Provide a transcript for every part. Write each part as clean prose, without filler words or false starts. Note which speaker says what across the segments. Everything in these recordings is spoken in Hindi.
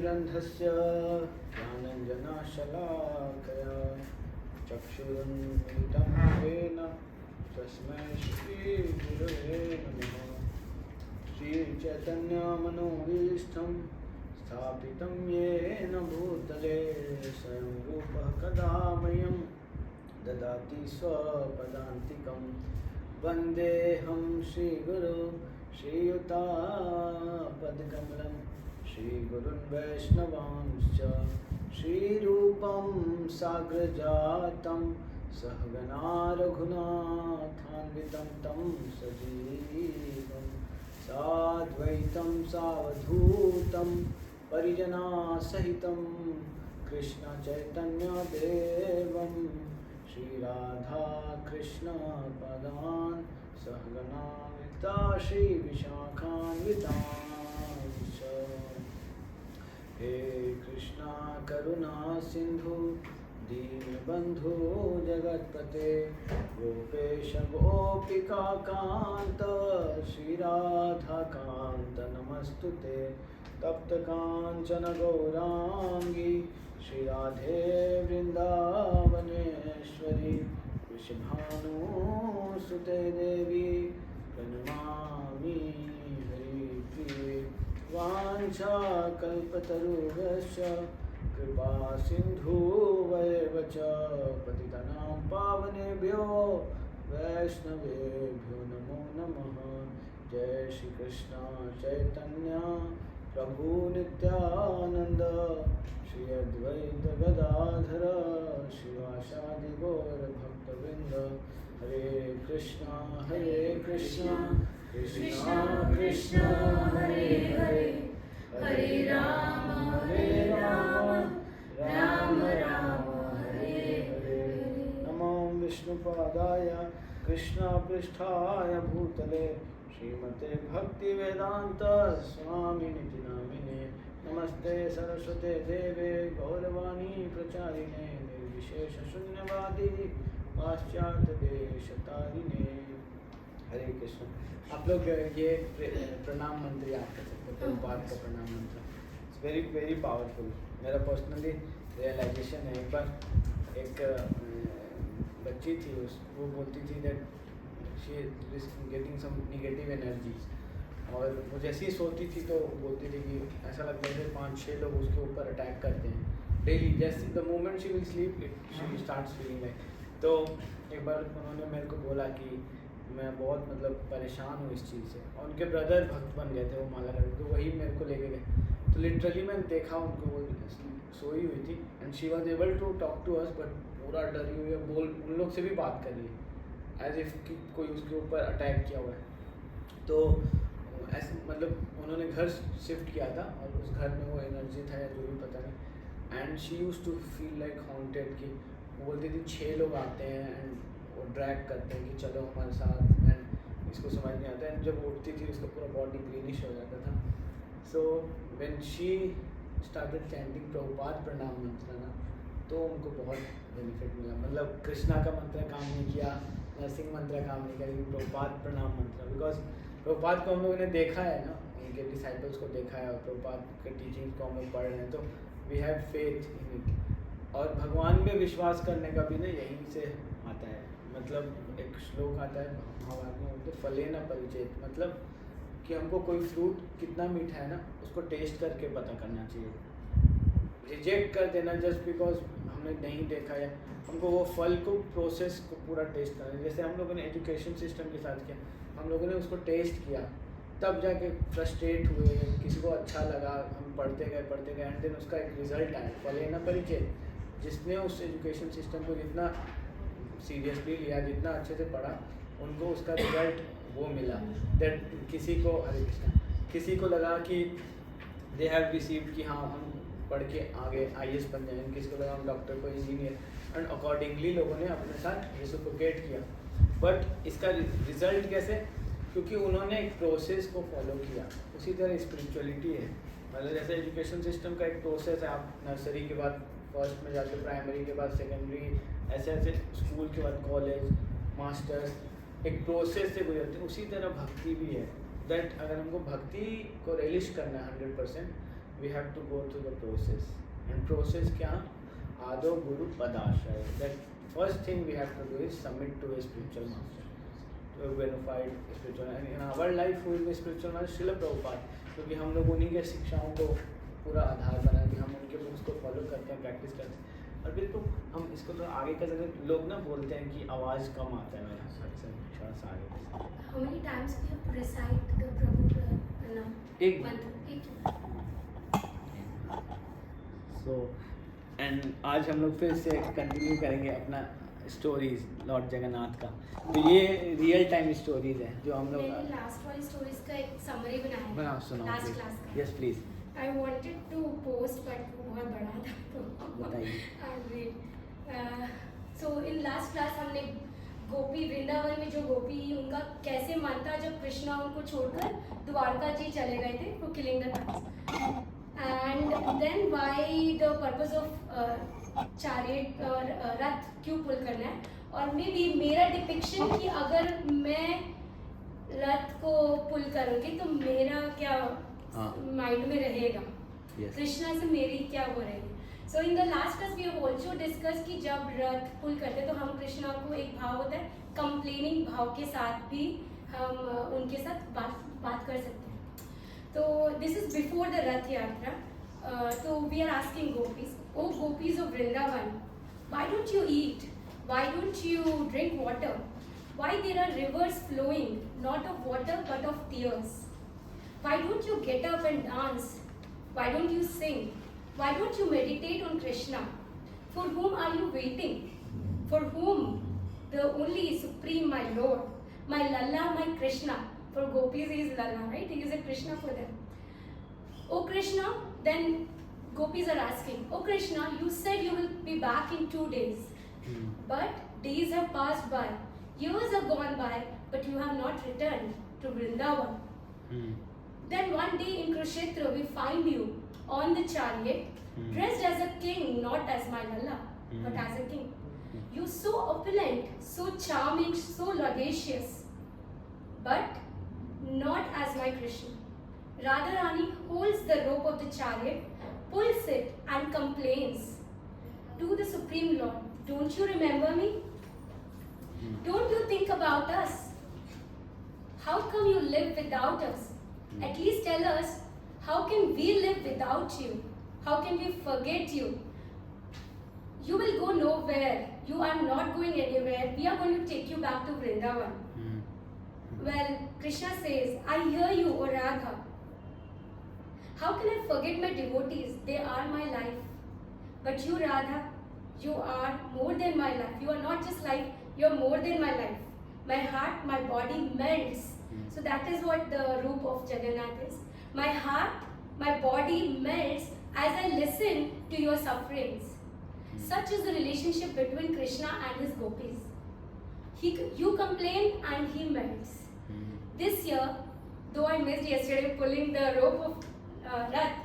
Speaker 1: ज्ञानतिमिरन्धस्य ज्ञानञ्जनशलाकया चक्षुरुन्मिलितं येन तस्मै श्रीगुरवे नमः। श्रीचैतन्यमनोभीष्टं स्थापितं येन भूतले स्वयं रूपः कदा मह्यं ददाति स्वपदान्तिकं। वन्देऽहं श्रीगुरो श्रीयुतापदकमलं श्रीगुरुन् वैष्णवांश्च श्रीरूपं साग्रजातं सहगना रघुनाथान्वितं तं सजीवं साद्वैतं सावधूतं परिजनासहितं कृष्णचैतन्यदेवं श्रीराधाकृष्णपदान् सहगना श्रीविशाखान्वितांश्च। हे कृष्णा करुणा सिंधु दीनबंधु जगत्पते गोपेश गोपिका कांत श्रीराधाकांत नमस्तुते। तप्त कांचन गौरांगी श्रीराधे वृंदावनेश्वरी वृषभानुसुते देवी प्रणमामि हरिप्रिये। वाञ्छाकल्पतरुभ्यश्च कृपा सिन्धुवैव च पतितानां पावनेभ्यो वैष्णवेभ्यो नमो नमः। जय श्री कृष्ण चैतन्य प्रभु नित्यानंद श्री अद्वैत गदाधर शिवासादि गौर भक्तवृंद। हरे कृष्णा कृष्णा कृष्णा हरे हरे हरे राम राम राम हरे हरे। नमो विष्णुपादाय कृष्णपृष्ठाय भूतले श्रीमते भक्तिवेदांत स्वामिनिति नामिने। नमस्ते सरस्वते देवे गौरवाणी प्रचारिणे निर्विशेष शून्यवादी पाश्चात्य देशतारिणे। हरे कृष्ण। आप लोग ये प्रणाम मंत्र याद कर सकते हैं, प्रभुपाद का प्रणाम मंत्र। It's very very powerful. मेरा पर्सनली रियलाइजेशन है, एक बार एक बच्ची थी, वो बोलती थी that she is getting some negative energies, और वो जैसे ही सोती थी तो बोलती थी कि ऐसा लगता है 5-6 लोग उसके ऊपर अटैक करते हैं डेली। जैसे the moment she will sleep she starts feeling like. तो एक बार उन्होंने मेरे को बोला कि मैं बहुत मतलब परेशान हूँ इस चीज़ से, और उनके ब्रदर भक्त बन गए थे, वो माला करते, तो वही मेरे को लेके गए। तो लिटरली मैंने देखा उनको, वो सोई हुई थी and she was able to talk to us, but पूरा डरी हुई है, बोल उन लोग से भी बात कर रही है एज इफ कि कोई उसके ऊपर अटैक किया हुआ है। तो ऐसे मतलब उन्होंने घर शिफ्ट किया था और उस घर में वो एनर्जी था या जो भी पता नहीं, and she used to feel like haunted. कि वो बोलती थी 6 लोग आते हैं एंड वो ड्रैग करते हैं कि चलो हमारे साथ, एंड इसको समझ नहीं आता, एंड जब उठती थी उसका पूरा बॉडी ग्रीनिश हो जाता था। So when she started chanting Prabhupada प्रणाम मंत्र ना, तो उनको बहुत बेनिफिट मिला। मतलब कृष्णा का मंत्र काम नहीं किया, नरसिंह मंत्र काम नहीं किया, लेकिन प्रभुपाद प्रणाम मंत्र, बिकॉज प्रभुपाद को हम लोगों ने देखा है ना, उनके डिसाइपल्स को देखा है, और प्रभुपाद के टीचिंग्स को हम लोग पढ़ रहे हैं, तो we have faith in it. और भगवान में विश्वास करने का भी ना यहीं से आता है। मतलब एक श्लोक आता है महाभारत में, बोलते फले न परिचेत, मतलब कि हमको कोई फ्रूट कितना मीठा है ना, उसको टेस्ट करके पता करना चाहिए। रिजेक्ट कर देना जस्ट बिकॉज हमने नहीं देखा है, हमको वो फल को, प्रोसेस को पूरा टेस्ट करना है। जैसे हम लोगों ने एजुकेशन सिस्टम के साथ किया, हम लोगों ने उसको टेस्ट किया, तब जाके फ्रस्ट्रेट हुए, किसी को अच्छा लगा, हम पढ़ते गए एंड देन उसका एक रिजल्ट आया, फले न परिचय। जिसने उस एजुकेशन सिस्टम को जितना सीरियसली लिया, जितना अच्छे से पढ़ा, उनको उसका रिजल्ट वो मिला। दैट किसी को, हरे कृष्णा, किसी को लगा कि दे हैव रिसीव्ड कि हाँ हम पढ़ के आगे IAS बन जाएंगे, किसी को लगा हम डॉक्टर को इंजीनियर, एंड अकॉर्डिंगली लोगों ने अपने साथ रेसिप्रोकेट किया। बट इसका रिजल्ट कैसे? क्योंकि उन्होंने एक प्रोसेस को फॉलो किया। उसी तरह स्पिरिचुअलिटी है, मतलब जैसे एजुकेशन सिस्टम का एक प्रोसेस है, आप नर्सरी के बाद फर्स्ट में जाते, प्राइमरी के बाद सेकेंडरी, ऐसे ऐसे स्कूल के बाद कॉलेज, मास्टर्स, एक प्रोसेस से गुजरते हैं। उसी तरह भक्ति भी है, दैट अगर हमको भक्ति को रिलीज करना है 100%, we have to go through the process. And process क्या? आदो गुरु पदाश्रय. That first thing we have to do is submit to a spiritual master, to a verified spiritual. And in our life who is the spiritual master? Srila Prabhupada. क्योंकि हम लोग उन्हीं के शिक्षाओं को पूरा आधार बना के हम उनके उसको फॉलो करते हैं, प्रैक्टिस करते हैं. और फिर तो हम इसको तो आगे कर सकते हैं. लोग ना बोलते हैं कि आवाज़ कम आता है मेरा, थोड़ा सा आगे.
Speaker 2: How many times we have to recite the Prabhu pranam?
Speaker 1: एक
Speaker 2: mantra.
Speaker 1: So and आज हम लोग फिर से कंटिन्यू करेंगे अपना स्टोरीज लॉर्ड जगन्नाथ का. तो ये रियल टाइम स्टोरीज हैं जो हम लोग
Speaker 2: मैंने लास्ट वाली स्टोरीज का एक समरी बनाया है.
Speaker 1: बना सुनाओ
Speaker 2: लास्ट क्लास का.
Speaker 1: Yes please
Speaker 2: I wanted to post but वो बहुत बड़ा था तो
Speaker 1: बताइए.
Speaker 2: I'll read. So in last class हमने गोपी वृंदावन में जो गोपी उनका कैसे मन था जब कृष्णा उनको छोड़कर द्वारका जी चले गए थे for killing the cows. And then why the purpose of chariot और रथ क्यों पुल करना है. और मे बी मेरा डिपिक्शन कि अगर मैं रथ को पुल करूँगी तो मेरा क्या माइंड में रहेगा, कृष्णा से मेरी क्या वो रहेगी. So in the last class we have also discuss कि जब रथ पुल करते हैं तो हम कृष्णा को एक भाव होता है कंप्लेनिंग भाव के साथ भी हम उनके साथ बात कर सकते हैं. तो this is before the Rath Yatra. तो we are asking gopis, O gopis of Vrindavan, why don't you eat, why don't you drink water, why there are rivers flowing not of water but of tears. Why don't you get up and dance? Why don't you sing? Why don't you meditate on Krishna? For whom are you waiting? For whom? The only Supreme, my Lord, my Lalla, my Krishna. For gopis he is Lalla, right? He is a Krishna for them. Oh Krishna, then gopis are asking, oh Krishna, you said you will be back in 2 days. But days have passed by, years have gone by, but you have not returned to Vrindavan. Then one day in Kurukshetra we find you on the chariot, dressed as a king, not as my Lalla, but as a king. You so opulent, so charming, so audacious, but not as my Krishna. Radharani holds the rope of the chariot, pulls it and complains to the Supreme Lord, don't you remember me? Don't you think about us? How come you live without us? At least tell us, how can we live without you? How can we forget you? You will go nowhere. You are not going anywhere. We are going to take you back to Vrindavan. Well, Krishna says, I hear you, O Radha. How can I forget my devotees? They are my life. But you, Radha, you are more than my life. You are not just life, you are more than my life. My heart, my body melts. So that is what the roop of Jagannath is. My heart, my body melts as I listen to your sufferings. Such is the relationship between Krishna and his gopis. You complain and he melts. This year, though I missed yesterday pulling the rope of Rath,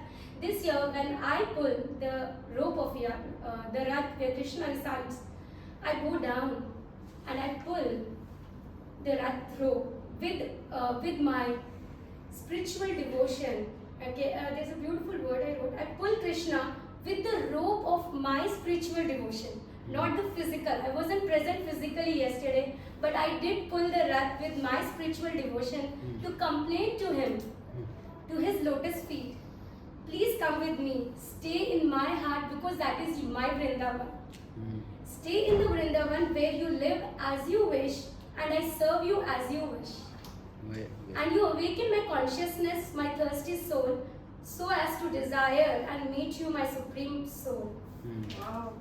Speaker 2: this year when I pull the rope of the Rath where Krishna resides, I go down and I pull the Rath rope with my spiritual devotion. Okay, there's a beautiful word I wrote. I pull Krishna with the rope of my spiritual devotion, not the physical. I wasn't present physically yesterday, but I did pull the Rath with my spiritual devotion to complain to him, to his lotus feet. Please come with me. Stay in my heart because that is my Vrindavan. Stay in the Vrindavan where you live as you wish and I serve you as you wish. And you awaken my consciousness, my thirsty soul, so as to desire and meet you, my supreme soul.
Speaker 3: Wow.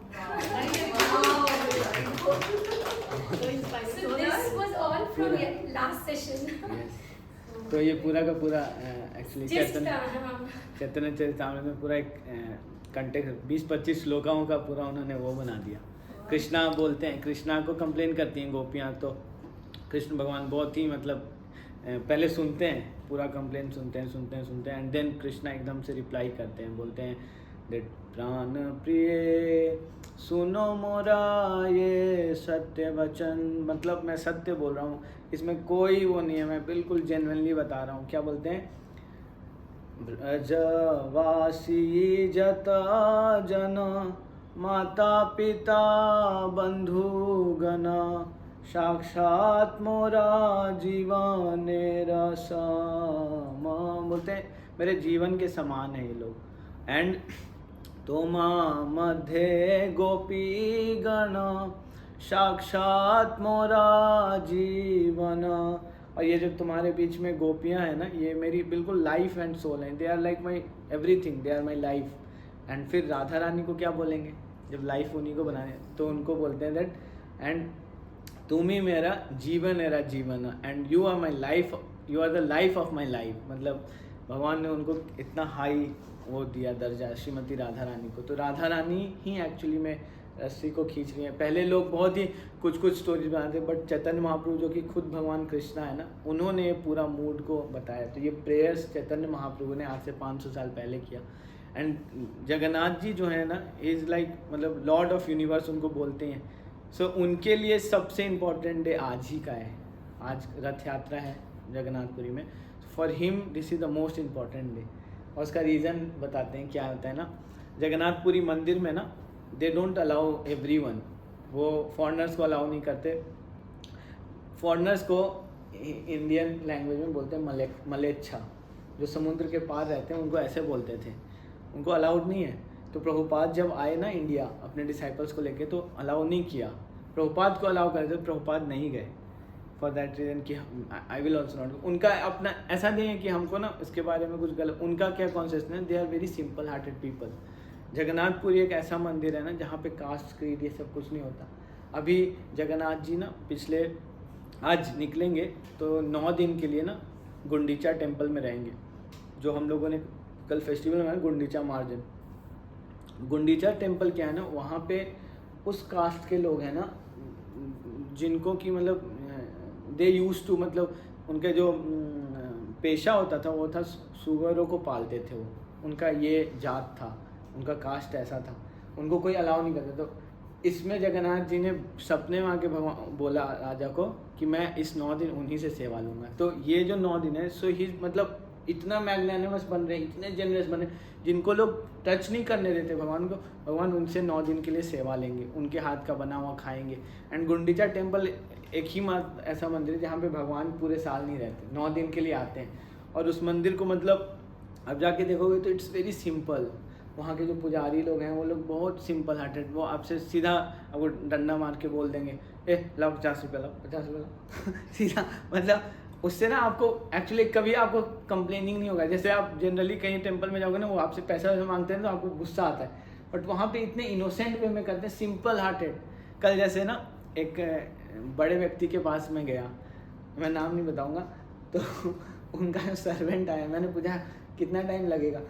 Speaker 2: So this was all from last session.
Speaker 1: तो ये पूरा का पूरा एक्चुअली चैतन्य
Speaker 2: हाँ.
Speaker 1: चरितामृत में पूरा एक कंटेक्स्ट 20-25 श्लोकाओं का पूरा उन्होंने वो बना दिया. कृष्णा बोलते हैं, कृष्णा को कंप्लेन करती हैं गोपियाँ, तो कृष्ण भगवान बहुत ही मतलब पहले सुनते हैं, पूरा कंप्लेन सुनते हैं एंड देन कृष्णा एकदम से रिप्लाई करते हैं, बोलते हैं दैट प्राण प्रिय सुनो मोरा ये सत्य वचन. मतलब मैं सत्य बोल रहा हूँ, इसमें कोई वो नहीं है, मैं बिल्कुल जेन्युइनली बता रहा हूँ. क्या बोलते हैं? ब्रजवासी जता जन माता पिता बंधुगण साक्षात मोरा जीवनेर सम। बोलते हैं मेरे जीवन के समान है ये लोग। एंड तोमा मध्य गोपी गण साक्षात मोरा जीवन। और ये जो तुम्हारे बीच में गोपियाँ हैं ना, ये मेरी बिल्कुल लाइफ एंड सोल हैं। They are like my everything, they are my life. And फिर राधा रानी को क्या बोलेंगे जब लाइफ उन्हीं को बनाने, तो उनको बोलते हैं दैट एंड तुम ही मेरा जीवन and you are my life, you are the life of my life. मतलब भगवान ने उनको इतना हाई वो दिया दर्जा श्रीमती राधा रानी को। तो राधा रानी ही एक्चुअली में रस्सी को खींच रही है। पहले लोग बहुत ही कुछ स्टोरीज बनाते, बट चैतन्य महाप्रभु जो कि खुद भगवान कृष्णा है ना, उन्होंने ये पूरा मूड को बताया। तो ये प्रेयर्स चैतन्य महाप्रभु ने आज से 500 साल पहले किया। एंड जगन्नाथ जी जो है ना, इज़ लाइक मतलब लॉर्ड ऑफ यूनिवर्स उनको बोलते हैं। सो उनके लिए सबसे इम्पॉर्टेंट डे आज ही का है। आज रथ यात्रा है जगन्नाथपुरी में। For him this is the most important day. और उसका रीज़न बताते हैं क्या होता है ना, जगन्नाथपुरी मंदिर में ना दे डोंट अलाउ एवरीवन, वो फॉरेनर्स को अलाउ नहीं करते। फॉरेनर्स को इंडियन लैंग्वेज में बोलते हैं मलेच्छा, जो समुद्र के पार रहते हैं उनको ऐसे बोलते थे, उनको अलाउड नहीं है। तो प्रभुपाद जब आए ना इंडिया अपने डिसाइपल्स को लेके, तो अलाउ नहीं किया। प्रभुपाद को अलाउ करते, प्रभुपाद नहीं गए फॉर दैट रीज़न कि आई विल ऑल्सो नॉट। उनका अपना ऐसा नहीं है कि हमको ना इसके बारे में कुछ गलत, उनका क्या कॉन्सेप्ट है, they are very simple hearted people. Jagannathpuri एक ऐसा मंदिर है ना जहाँ पे कास्ट क्रीड ये सब कुछ नहीं होता। अभी जगन्नाथ जी ना पिछले आज निकलेंगे तो 9 दिन के लिए ना गुंडीचा टेम्पल में रहेंगे। जो हम लोगों ने कल फेस्टिवल में गुंडीचा मार्जन, गुंडीचा टेम्पल क्या है ना, वहाँ पे उस कास्ट के लोग हैं ना जिनको कि मतलब दे यूज टू, मतलब उनके जो पेशा होता था वो था सुअरों को पालते थे। वो उनका ये जात था, उनका कास्ट ऐसा था, उनको कोई अलाउ नहीं करता। तो इसमें जगन्नाथ जी ने सपने में आके भगवान बोला राजा को कि मैं इस 9 दिन उन्हीं से सेवा लूँगा। तो ये जो 9 दिन है, सो ही मतलब इतना मैग्नानिमस बन रहे, इतने जेनरस बन रहे, जिनको लोग टच नहीं करने देते भगवान को, भगवान उनसे 9 दिन के लिए सेवा लेंगे, उनके हाथ का बना हुआ खाएंगे। एंड गुंडीचा टेम्पल एक ही ऐसा मंदिर है जहाँ पे भगवान पूरे साल नहीं रहते, 9 दिन के लिए आते हैं। और उस मंदिर को मतलब अब जाके देखोगे तो इट्स वेरी सिंपल। वहाँ के जो पुजारी लोग हैं वो लोग बहुत सिंपल हार्टेड, वो आपसे सीधा आपको डंडा मार के बोल देंगे लाओ 50 रुपये लाओ, 50 रुपये लाओ सीधा। मतलब उससे ना आपको एक्चुअली कभी आपको कंप्लेनिंग नहीं होगा। जैसे आप जनरली कहीं टेम्पल में जाओगे ना, वो आपसे पैसा मांगते हैं तो आपको गुस्सा आता है, बट वहाँ पे इतने इनोसेंट वे में करते हैं, सिंपल हार्टेड। कल जैसे ना एक बड़े व्यक्ति के पास में गया, मैं नाम नहीं बताऊँगा, तो उनका जो सर्वेंट आया, मैंने पूछा कितना टाइम लगेगा,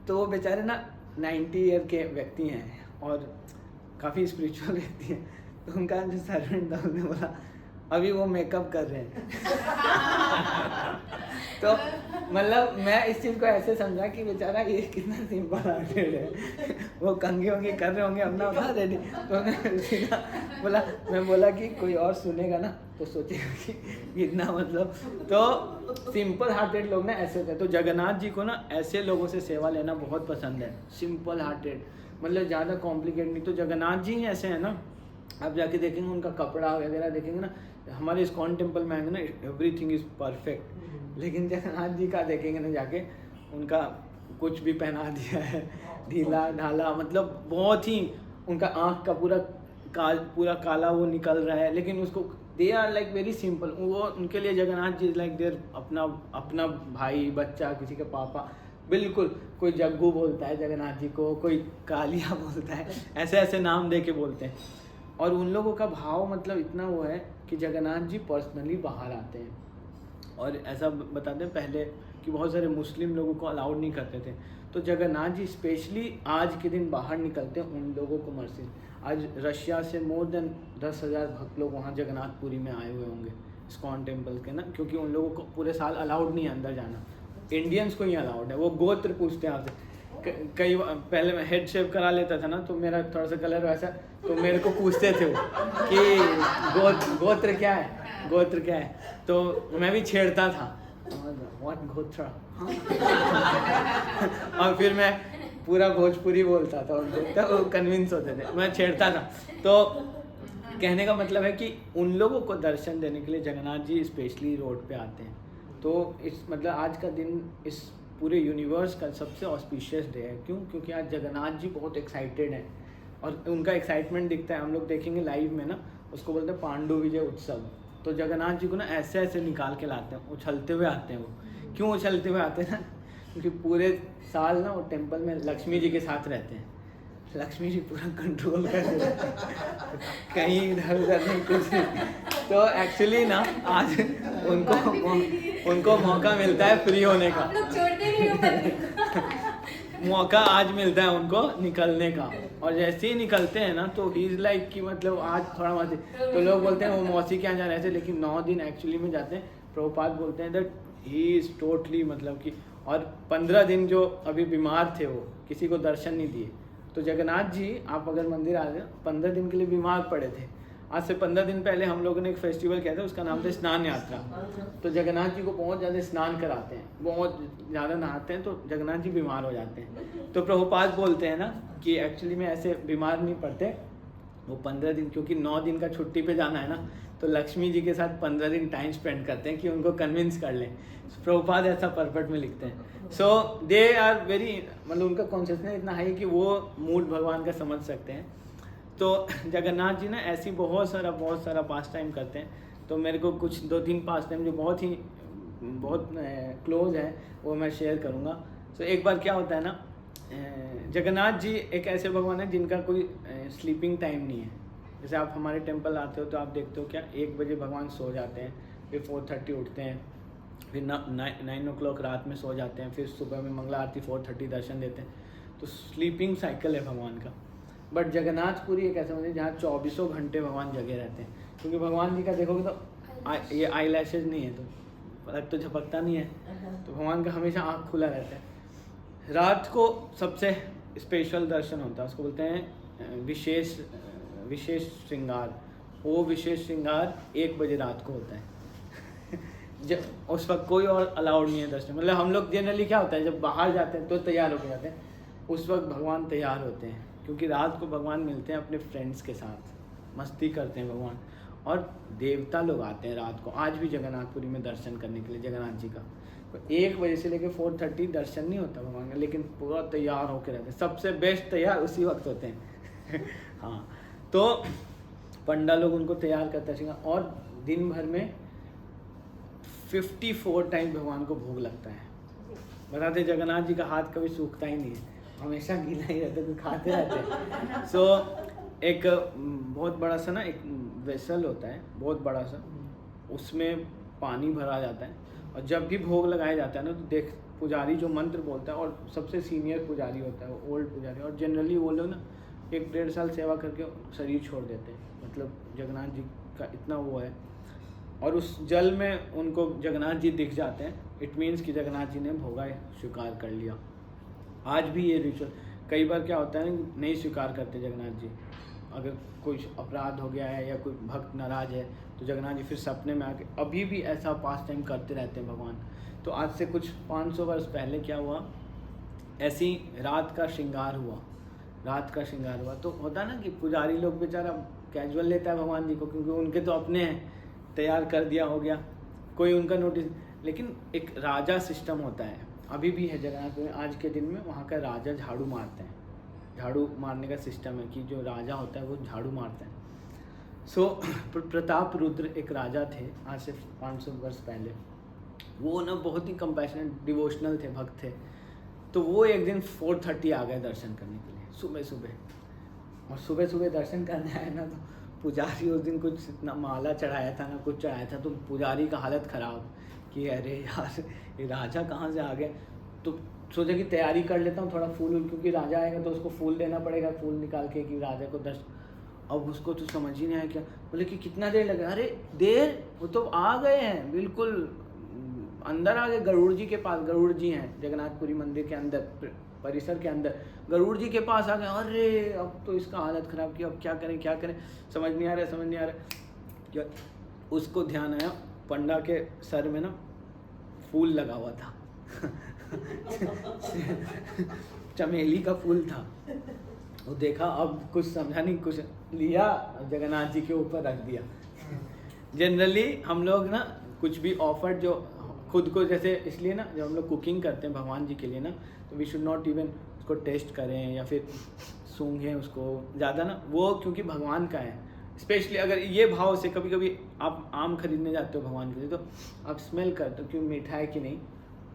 Speaker 1: तो वो बेचारे ना 90 ईयर के व्यक्ति हैं और काफ़ी स्पिरिचुअल व्यक्ति हैं। तो उनका जो सर्वेंट था उसने बोला अभी वो मेकअप कर रहे हैं तो मतलब मैं इस चीज़ को ऐसे समझा कि बेचारा ये कितना सिंपल हार्टेड है, वो कंघी वंगी कर रहे होंगे अपना अपना रेडी। तो मैं सीधा बोला, मैं बोला कि कोई और सुनेगा ना तो सोचेगा कि इतना मतलब, तो सिंपल हार्टेड लोग ना ऐसे थे। तो जगन्नाथ जी को ना ऐसे लोगों से सेवा लेना बहुत पसंद है, सिंपल हार्टेड, मतलब ज़्यादा कॉम्प्लिकेट नहीं। तो जगन्नाथ जी ही ऐसे हैं ना, आप जाके देखेंगे उनका कपड़ा वगैरह देखेंगे ना, हमारे इस्कॉन टेम्पल में आएंगे ना एवरीथिंग इज़ परफेक्ट, लेकिन जगन्नाथ जी का देखेंगे ना जाके, उनका कुछ भी पहना दिया है ढीला ढाला, मतलब बहुत ही उनका आँख का पूरा काला वो निकल रहा है, लेकिन उसको they are like very simple. वो उनके लिए जगन्नाथ जी लाइक देयर अपना भाई बच्चा, किसी का पापा, बिल्कुल। कोई जग्गू बोलता है जगन्नाथ जी को, कोई कालिया बोलता है, ऐसे ऐसे नाम दे के बोलते हैं। और उन लोगों का भाव मतलब इतना वो है कि जगन्नाथ जी पर्सनली बाहर आते हैं। और ऐसा बताते हैं पहले कि बहुत सारे मुस्लिम लोगों को अलाउड नहीं करते थे, तो जगन्नाथ जी स्पेशली आज के दिन बाहर निकलते हैं उन लोगों को मर्सी। आज रशिया से मोर देन 10,000 भक्त लोग वहाँ जगन्नाथपुरी में आए हुए होंगे इस्कॉन टेम्पल के ना, क्योंकि उन लोगों को पूरे साल अलाउड नहीं है अंदर जाना, इंडियंस को ही अलाउड है। वो गोत्र पूछते हैं आपसे। कई पहले मैं हेड शेव करा लेता था ना, तो मेरा थोड़ा सा कलर वैसा, तो मेरे को पूछते थे वो कि गोत्र क्या है, गोत्र क्या है, तो मैं भी छेड़ता था व्हाट गोत्रा। और फिर मैं पूरा भोजपुरी बोलता था उनसे, तो वो कन्विंस होते थे, मैं छेड़ता था। तो कहने का मतलब है कि उन लोगों को दर्शन देने के लिए जगन्नाथ जी स्पेशली रोड पे आते हैं। तो इस मतलब आज का दिन इस पूरे यूनिवर्स का सबसे ऑस्पिशियस डे है। क्यों? क्योंकि आज जगन्नाथ जी बहुत एक्साइटेड हैं और उनका एक्साइटमेंट दिखता है। हम लोग देखेंगे लाइव में ना, उसको बोलते हैं पांडु विजय उत्सव। तो जगन्नाथ जी को ना ऐसे ऐसे निकाल के लाते हैं, उछलते हुए आते हैं। वो क्यों उछलते हुए आते हैं ना? क्योंकि पूरे साल ना वो टेम्पल में लक्ष्मी जी के साथ रहते हैं। लक्ष्मी जी पूरा कंट्रोल करते हैं, कहीं इधर उधर नहीं, कुछ नहीं। तो एक्चुअली ना आज उनको मौका मिलता है फ्री होने का।
Speaker 2: आप लोग छोड़ते नहीं हो मंदिर को।
Speaker 1: मौका आज मिलता है उनको निकलने का, और जैसे ही निकलते हैं ना तो ही इज़ लाइक कि मतलब आज थोड़ा मौसी, तो लोग बोलते हैं वो मौसी क्या जा रहे थे, लेकिन 9 दिन एक्चुअली में जाते हैं। प्रभुपाद बोलते हैं दैट ही इज़ टोटली मतलब कि, और 15 दिन जो अभी बीमार थे वो किसी को दर्शन नहीं दिए। तो जगन्नाथ जी आप अगर मंदिर आ रहे 15 दिन के लिए बीमार पड़े थे। आज से 15 दिन पहले हम लोगों ने एक फेस्टिवल किया था, उसका नाम था स्नान यात्रा। तो जगन्नाथ जी को बहुत ज़्यादा स्नान कराते हैं, बहुत ज़्यादा नहाते हैं, तो जगन्नाथ जी बीमार हो जाते हैं। तो प्रभुपाद बोलते हैं ना कि एक्चुअली में ऐसे बीमार नहीं पड़ते वो 15 दिन, क्योंकि 9 दिन का छुट्टी पे जाना है ना, तो लक्ष्मी जी के साथ 15 दिन टाइम स्पेंड करते हैं कि उनको कन्विंस कर लें। प्रभुपाद ऐसा परफेक्ट में लिखते हैं। सो दे आर वेरी, मतलब उनका कॉन्शियसनेस इतना हाई कि वो मूड भगवान का समझ सकते हैं। तो जगन्नाथ जी ना ऐसी बहुत सारा पास टाइम करते हैं। तो मेरे को कुछ 2-3 पास टाइम जो बहुत क्लोज है वो मैं शेयर करूँगा। सो एक बार क्या होता है ना, जगन्नाथ जी एक ऐसे भगवान है जिनका कोई स्लीपिंग टाइम नहीं है। जैसे आप हमारे टेंपल आते हो तो आप देखते हो क्या 1 बजे भगवान सो जाते हैं, फिर 4:30 उठते हैं, फिर 9 o'clock रात में सो जाते हैं, फिर सुबह में मंगला आरती 4:30 दर्शन देते हैं। तो स्लीपिंग साइकिल है भगवान का। बट जगन्नाथपुरी एक ऐसा मंदिर जहाँ 24 घंटे भगवान जगे रहते हैं। क्योंकि भगवान जी का देखोगे तो ये आई लैशेज नहीं है, तो पलक तो झपकता नहीं है, तो भगवान का हमेशा आँख खुला रहता है। रात को सबसे स्पेशल दर्शन होता है, उसको बोलते हैं विशेष श्रृंगार। वो विशेष श्रृंगार 1 बजे रात को होता है। उस वक्त कोई और अलाउड नहीं है दर्शन। मतलब हम लोग जनरली क्या होता है, जब बाहर जाते हैं तो तैयार होकर जाते हैं, उस वक्त भगवान तैयार होते हैं, क्योंकि रात को भगवान मिलते हैं अपने फ्रेंड्स के साथ, मस्ती करते हैं भगवान। और देवता लोग आते हैं रात को, आज भी जगन्नाथपुरी में दर्शन करने के लिए जगन्नाथ जी का। तो 1 बजे से लेकर 4:30 दर्शन नहीं होता भगवान का, लेकिन पूरा तैयार होकर रहते हैं। सबसे बेस्ट तैयार उसी वक्त होते हैं। हाँ, तो पंडा लोग उनको तैयार करते हैं, और दिन भर में 54 टाइम भगवान को भोग लगता है। बताते जगन्नाथ जी का हाथ कभी सूखता ही नहीं है, हमेशा गीला ही रहता है, तो खाते रहते हैं। सो एक बहुत बड़ा सा ना एक वेसल होता है, बहुत बड़ा सा, उसमें पानी भरा जाता है, और जब भी भोग लगाया जाता है ना, तो देख पुजारी जो मंत्र बोलता है, और सबसे सीनियर पुजारी होता है वो ओल्ड पुजारी, और जनरली वो लोग ना 1-1.5 साल सेवा करके शरीर छोड़ देते हैं। मतलब जगन्नाथ जी का इतना वो है, और उस जल में उनको जगन्नाथ जी दिख जाते हैं। इट मीन्स कि जगन्नाथ जी ने भोगा स्वीकार कर लिया। आज भी ये रिचुअल, कई बार क्या होता है नहीं स्वीकार करते जगन्नाथ जी। अगर कोई अपराध हो गया है या कोई भक्त नाराज है, तो जगन्नाथ जी फिर सपने में आके अभी भी ऐसा पास टाइम करते रहते हैं भगवान। तो आज से कुछ 500 वर्ष पहले क्या हुआ, ऐसी रात का श्रृंगार हुआ। तो होता ना कि पुजारी लोग बेचारा कैजुअल लेता है भगवान जी को, क्योंकि उनके तो अपने हैं, तैयार कर दिया हो गया, कोई उनका नोटिस। लेकिन एक राजा सिस्टम होता है, अभी भी है जगन्नाथ में। आज के दिन में वहाँ का राजा झाड़ू मारते हैं, झाड़ू मारने का सिस्टम है कि जो राजा होता है वो झाड़ू मारता है। सो प्रताप रुद्र एक राजा थे आज से 500 वर्ष पहले। वो ना बहुत ही कंपैशनेट डिवोशनल थे, भक्त थे। तो वो एक दिन 4:30 आ गए दर्शन करने के लिए सुबह। और सुबह दर्शन करने आए ना, तो पुजारी उस दिन कुछ इतना माला चढ़ाया था ना, कुछ चढ़ाया था, तो पुजारी का हालत ख़राब कि अरे यार ये राजा कहाँ से आ गए। तो सोचा कि तैयारी कर लेता हूँ थोड़ा फूल, क्योंकि राजा आएगा तो उसको फूल देना पड़ेगा, फूल निकाल के कि राजा को दर्शन। अब उसको तो समझ ही नहीं आया क्या, बोले कि कितना देर लगा। अरे देर, वो तो आ गए हैं, बिल्कुल अंदर आ गए, गरुड़ जी के पास। गरुड़ जी हैं जगन्नाथपुरी मंदिर के अंदर, परिसर के अंदर गरुड़ जी के पास आ गए। अरे अब तो इसका हालत ख़राब की, अब क्या करें, समझ नहीं आ रहा। उसको ध्यान आया, पंडा के सर में ना फूल लगा हुआ था चमेली का फूल था। वो देखा, अब कुछ समझा नहीं, कुछ लिया, जगन्नाथ जी के ऊपर रख दिया। जनरली हम लोग ना कुछ भी ऑफर जो खुद को, जैसे इसलिए ना जब हम लोग कुकिंग करते हैं भगवान जी के लिए ना, तो वी शुड नॉट इवन उसको टेस्ट करें या फिर सूंघें उसको ज़्यादा ना, वो क्योंकि भगवान का है। स्पेशली अगर ये भाव से कभी कभी आप आम खरीदने जाते हो भगवान के लिए, तो आप स्मेल करते हो कि मीठा है कि नहीं,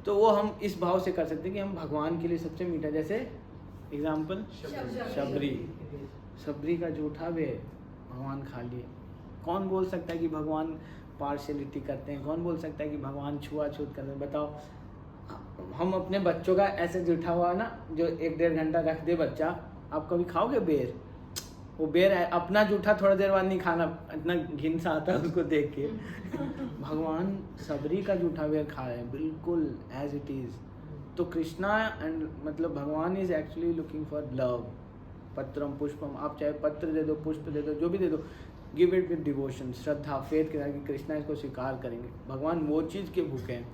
Speaker 1: तो वो हम इस भाव से कर सकते हैं कि हम भगवान के लिए सबसे मीठा, जैसे एग्जाम्पल शबरी का जूठा भी है, भगवान खा लिए। कौन बोल सकता है कि भगवान पार्शलिटी करते हैं? कौन बोल सकता है कि भगवान छुआछूत करते हैं? बताओ। हम अपने बच्चों का ऐसे जूठा हुआ ना, जो 1-1.5 घंटा रख दे बच्चा, आप कभी खाओगे बेर? वो बेर है, अपना जूठा थोड़ा देर बाद नहीं खाना, इतना घिन सा आता है उसको देख के। भगवान सबरी का जूठा बेर खा रहे हैं बिल्कुल एज इट इज़। तो कृष्णा एंड मतलब भगवान is actually looking for love. पत्रम पुष्पम, आप चाहे पत्र दे दो, पुष्प दे दो, जो भी दे दो, give it with devotion, Shraddha, faith के साथ कि कृष्णा इसको स्वीकार करेंगे। भगवान वो चीज़ के भूखे हैं।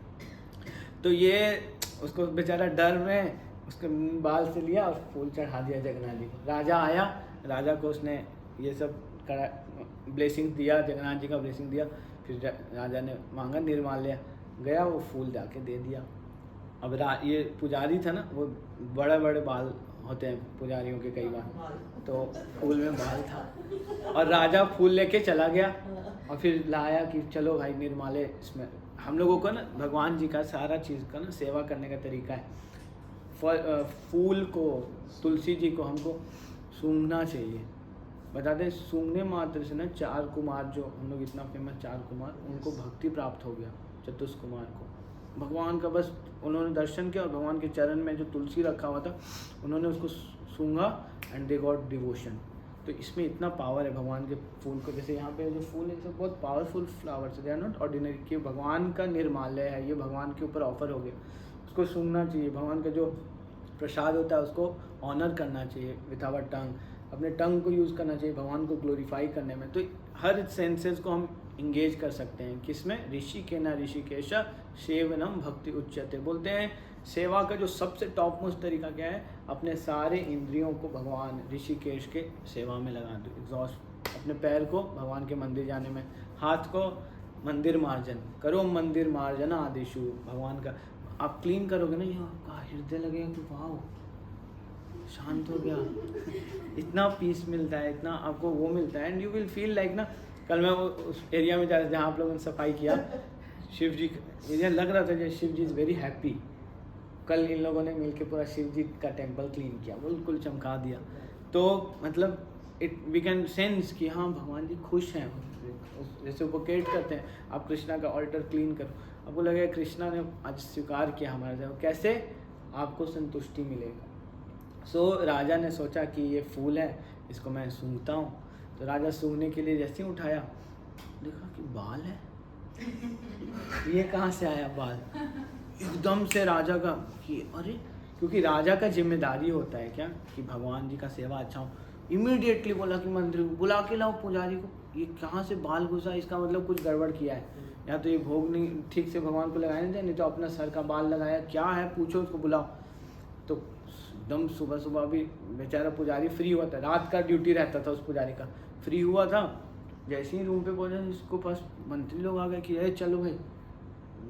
Speaker 1: तो ये उसको बेचारा डर में उसके बाल से लिया और फूल चढ़ा दिया जगन्नाथ जी को। राजा आया, राजा को उसने ये सब करा, ब्लेसिंग दिया, जगन्नाथ जी का ब्लेसिंग दिया। फिर राजा ने मांगा निर्माल्य, गया वो फूल जाके दे दिया। अब ये पुजारी था ना, वो बड़े बड़े बाल होते हैं पुजारियों के कई बार, तो फूल में बाल था और राजा फूल लेके चला गया और फिर लाया कि चलो भाई निर्माल्य। इसमें हम लोगों को ना भगवान जी का सारा चीज़ का ना सेवा करने का तरीका है। फूल को, तुलसी जी को हमको सूंघना चाहिए। बता दें, सूंघने मात्र से ना 4 कुमार, जो हम लोग इतना फेमस 4 कुमार, उनको भक्ति प्राप्त हो गया। चतुष्कुमार को भगवान का बस उन्होंने दर्शन किया और भगवान के चरण में जो तुलसी रखा हुआ था उन्होंने उसको सूंघा एंड दे गॉट डिवोशन। तो इसमें इतना पावर है भगवान के फूल को। जैसे यहाँ पे जो फूल है सब बहुत पावरफुल फ्लावर्स है, दे आर नॉट ऑर्डिनरी, कि भगवान का निर्माल्य है, ये भगवान के ऊपर ऑफर हो गया, उसको सूंघना चाहिए। भगवान का जो प्रसाद होता है उसको ऑनर करना चाहिए विथ आवर टंग, अपने टंग को यूज़ करना चाहिए भगवान को ग्लोरीफाई करने में। तो हर सेंसेस को हम इंगेज कर सकते हैं किसमें? ऋषिकेना ऋषिकेश सेवनम भक्ति उच्यते। बोलते हैं सेवा का जो सबसे टॉप मोस्ट तरीका क्या है? अपने सारे इंद्रियों को भगवान ऋषिकेश के सेवा में लगा दो। एग्जॉस्ट, अपने पैर को भगवान के मंदिर जाने में, हाथ को मंदिर मार्जन करो, मंदिर मार्जन आदिशु, भगवान का आप क्लीन करोगे ना, ये आपका हृदय लगेगा कि वाह शांत हो गया, इतना पीस मिलता है, इतना आपको वो मिलता है। And you will feel like ना, कल मैं उस एरिया में जा रहा था जहाँ आप लोगों ने सफाई किया, शिव जी एरिया लग रहा था जैसे शिव जी इज़ वेरी हैप्पी। कल इन लोगों ने मिलके पूरा शिव जी का टेम्पल क्लीन किया, बिल्कुल चमका दिया। तो मतलब वी कैन सेंस कि हाँ भगवान जी खुश हैं। जैसे वोकेट करते हैं, आप कृष्णा का ऑल्टर क्लीन करो, आपको लगेगा कृष्णा ने आज स्वीकार किया हमारे से, कैसे आपको संतुष्टि मिलेगा। सो राजा ने सोचा कि ये फूल है, इसको मैं सूंघता हूँ। तो राजा सूंघने के लिए जैसे ही उठाया, देखा कि बाल है, ये कहाँ से आया बाल? एकदम से राजा का कि अरे, क्योंकि राजा का जिम्मेदारी होता है क्या कि भगवान जी का सेवा अच्छा हो। इमीडिएटली बोला कि मंत्री को बुला के लाओ पुजारी को, ये कहाँ से बाल घुसा, इसका मतलब कुछ गड़बड़ किया है, या तो ये भोग नहीं ठीक से भगवान को लगाया नहीं, नहीं तो अपना सर का बाल लगाया, क्या है पूछो, उसको बुलाओ। तो एकदम सुबह सुबह भी बेचारा पुजारी फ्री हुआ था, रात का ड्यूटी रहता था उस पुजारी का, फ्री हुआ था, जैसे ही रूम पे पहुंचा इसको पास मंत्री लोग आ गए कि अरे चलो भाई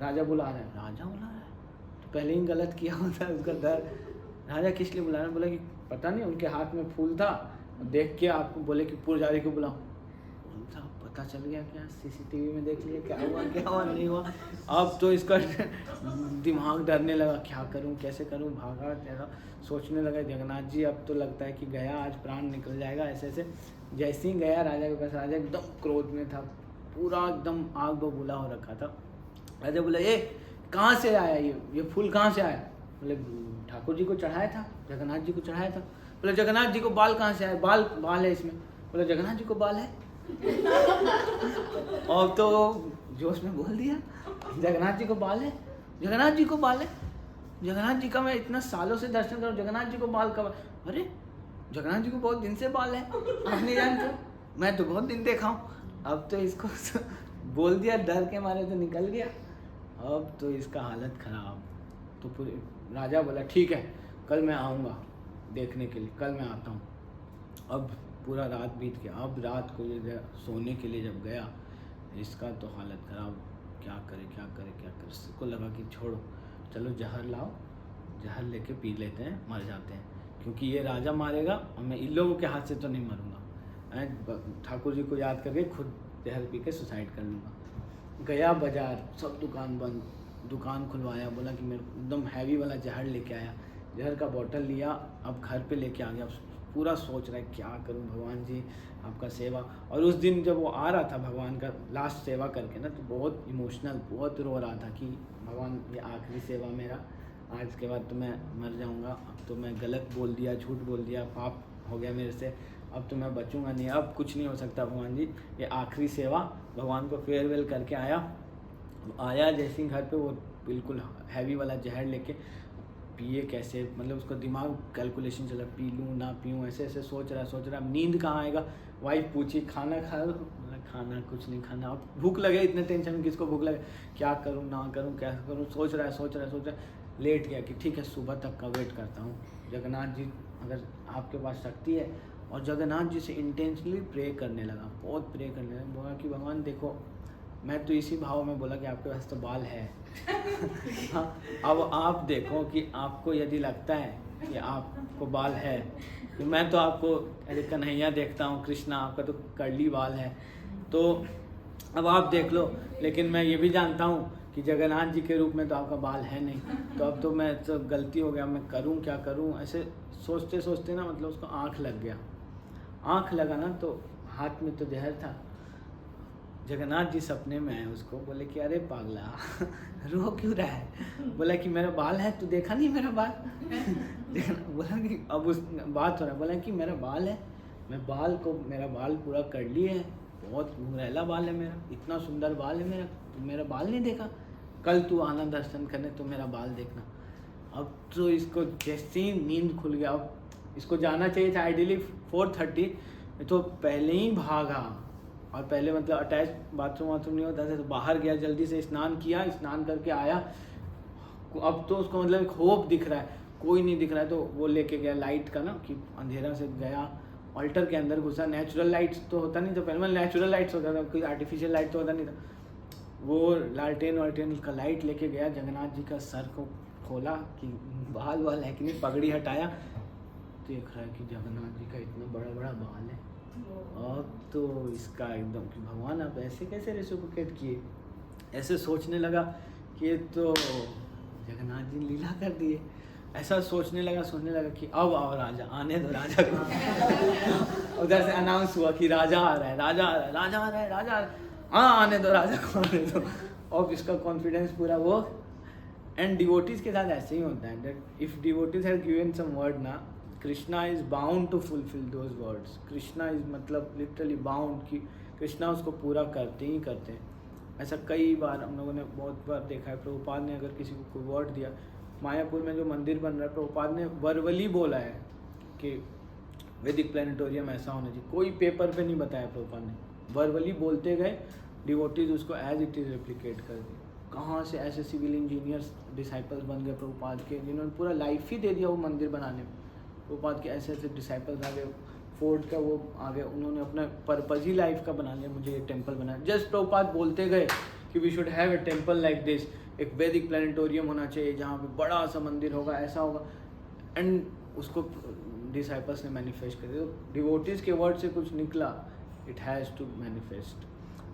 Speaker 1: राजा बुला रहा है। राजा बुला रहा है तो पहले ही गलत किया होता है, उसका डर। राजा किस लिए बुला रहा है? बोला कि पता नहीं, उनके हाथ में फूल था, देख के आपको बोले कि पुजारी को बुलाओ। उनका पता चल गया, क्या सीसीटीवी में देख लिया क्या हुआ नहीं हुआ। अब तो इसका दिमाग डरने लगा, क्या करूं कैसे करूं, भागा तेरा सोचने लगा जगन्नाथ जी अब तो लगता है कि गया, आज प्राण निकल जाएगा ऐसे ऐसे। जैसे ही गया राजा के पास, राजा एकदम क्रोध में था, पूरा एकदम आग बबूला हो रखा था। राजा बोला ये कहाँ से आया, ये फूल कहाँ से आया? बोले ठाकुर जी को चढ़ाया था, जगन्नाथ जी को चढ़ाया था। बोले जगन्नाथ जी को बाल कहाँ से आए? बाल है इसमें। बोले जगन्नाथ जी को बाल है। और तो जोश में बोल दिया जगन्नाथ जी को बाल है, जगन्नाथ जी को बाल है, जगन्नाथ जी का मैं इतना सालों से दर्शन करूँ, जगन्नाथ जी को बाल कब? अरे जगन्नाथ जी को बहुत दिन से बाल है, आप नहीं जानते? मैं तो बहुत दिन देखा हूँ। अब तो इसको बोल दिया, डर के मारे तो निकल गया। अब तो इसका हालत ख़राब। तो पूरे राजा बोला ठीक है कल मैं आऊँगा देखने के लिए, कल मैं आता हूँ। अब पूरा रात बीत गया। अब रात को ये सोने के लिए जब गया, इसका तो हालत ख़राब, क्या करे क्या करे क्या करे। इसको लगा कि छोड़ो, चलो जहर लाओ, जहर लेके पी लेते हैं, मर जाते हैं, क्योंकि ये राजा मारेगा और मैं इन लोगों के हाथ से तो नहीं मरूंगा। ठाकुर जी को याद करके खुद जहर पी के सुसाइड कर लूँगा। गया बाजार, सब दुकान बंद, दुकान खुलवाया, बोला कि मेरे एकदम हैवी वाला जहर लेके आया, जहर का बॉटल लिया, अब घर पे लेके आ गया। पूरा सोच रहा है क्या करूं भगवान जी आपका सेवा। और उस दिन जब वो आ रहा था भगवान का लास्ट सेवा करके ना, तो बहुत इमोशनल, बहुत रो रहा था कि भगवान ये आखिरी सेवा मेरा, आज के बाद तो मैं मर जाऊंगा, अब तो मैं गलत बोल दिया, झूठ बोल दिया, पाप हो गया मेरे से, अब तो मैं बचूंगा नहीं, अब कुछ नहीं हो सकता भगवान जी, ये आखिरी सेवा। भगवान को फेयरवेल करके आया जैसे ही घर पे, वो बिल्कुल हैवी वाला जहर लेके पिए कैसे, मतलब उसका दिमाग कैलकुलेशन चला, पी लूँ ना पीऊँ, ऐसे ऐसे सोच रहा। अब नींद कहाँ आएगा। वाइफ पूछी खाना खा लो, खाना कुछ नहीं खाना, अब भूख लगे, इतने टेंशन में किसको भूख लगे, क्या करूँ ना करूँ, क्या करूँ, सोच रहा है। लेट गया कि ठीक है सुबह तक का वेट करता हूँ, जगन्नाथ जी अगर आपके पास शक्ति है। और जगन्नाथ जी से इंटेंशनली प्रे करने लगा, बहुत प्रे करने लगा। बोला कि भगवान देखो, मैं तो इसी भाव में बोला कि आपके पास तो बाल है हाँ, अब आप देखो कि आपको यदि लगता है कि आपको बाल है, तो मैं तो आपको अरे कन्हैया देखता हूँ, कृष्णा आपका तो कर्ली बाल है, तो अब आप देख लो। लेकिन मैं ये भी जानता हूँ कि जगन्नाथ जी के रूप में तो आपका बाल है नहीं, तो अब तो मैं तो गलती हो गया, मैं करूँ क्या करूँ। ऐसे सोचते सोचते ना, मतलब उसको आँख लग गया। आँख लगा ना तो हाथ में तो जहर था। जगन्नाथ जी सपने में आए उसको, बोले कि अरे पागला रो क्यों रहा है। बोला कि मेरा बाल है, तू देखा नहीं मेरा बाल बोला कि अब उस बात हो रहा है, बोला कि मेरा बाल है, मेरा बाल पूरा कर्ली है, बहुत घुंघरैला बाल है मेरा, इतना सुंदर बाल है मेरा, तू मेरा बाल नहीं देखा, कल तू आना दर्शन करने तो मेरा बाल देखना। अब तो इसको जैसे ही नींद खुल गया, अब इसको जाना चाहिए था आइडियली 4:30, तो पहले ही भागा। और पहले मतलब अटैच बाथरूम नहीं होता था, तो बाहर गया, जल्दी से स्नान किया, स्नान करके आया। अब तो उसको मतलब एक होप दिख रहा है, कोई नहीं दिख रहा है, तो वो लेके गया लाइट का ना, कि अंधेरा से गया, ऑल्टर के अंदर घुसा। नेचुरल लाइट्स तो होता नहीं था पहले, मतलब नेचुरल लाइट्स होता था, कोई आर्टिफिशियल लाइट तो होता नहीं था। वो लालटेन का लाइट लेके गया, जगन्नाथ जी का सर को खोला कि बाल है कि नहीं, पगड़ी हटाया, देख रहा है कि जगन्नाथ जी का इतना बड़ा बड़ा बाल है। अब तो इसका एकदम कि भगवान आप ऐसे कैसे रेसिप्रोकेट किए, ऐसे सोचने लगा कि ये तो जगन्नाथ जी लीला कर दिए। ऐसा सोचने लगा कि अब आओ राजा, आने दो राजा को उधर से अनाउंस हुआ कि राजा आ रहा है, हाँ आने दो राजा को, आने दो। और इसका कॉन्फिडेंस पूरा वो। एंड डिवोटीज के साथ ऐसे ही होता है, that if devotees have given some word ना, Krishna is bound to fulfil those words. Krishna is मतलब लिटरली बाउंड, कि कृष्णा उसको पूरा करते ही करते हैं। ऐसा कई बार हम लोगों ने बहुत बार देखा है। प्रभुपाद ने अगर किसी को कोई वर्ड दिया, मायापुर में जो मंदिर बन रहा है, प्रभुपाद ने वर्बली बोला है कि वैदिक प्लानिटोरियम ऐसा होना चाहिए, कोई पेपर पे नहीं बताया प्रभुपाद ने, वर्बली बोलते गए, डिवोटीज उसको एज इट इज़ रेप्लिकेट कर दिया। कहाँ से ऐसे सिविल इंजीनियर्स डिसाइपल्स बन गए प्रभुपाद के, जिन्होंने पूरा लाइफ ही दे दिया वो मंदिर बनाने में। प्रभुपाद के ऐसे ऐसे डिसाइपल्स आ गए, फोर्ट का वो आ गए, उन्होंने अपना पर्पज ही लाइफ का बना लिया, मुझे ये टेम्पल बनाया। जस्ट प्रभुपाद बोलते गए कि we should have a temple like this, एक वैदिक प्लानिटोरियम होना चाहिए जहाँ पे बड़ा सा मंदिर होगा, ऐसा होगा। एंड उसको डिसाइपल्स ने मैनिफेस्ट कर दिया। तो डिवोटीज के वर्ड से कुछ निकला, इट हैज़ टू मैनिफेस्ट।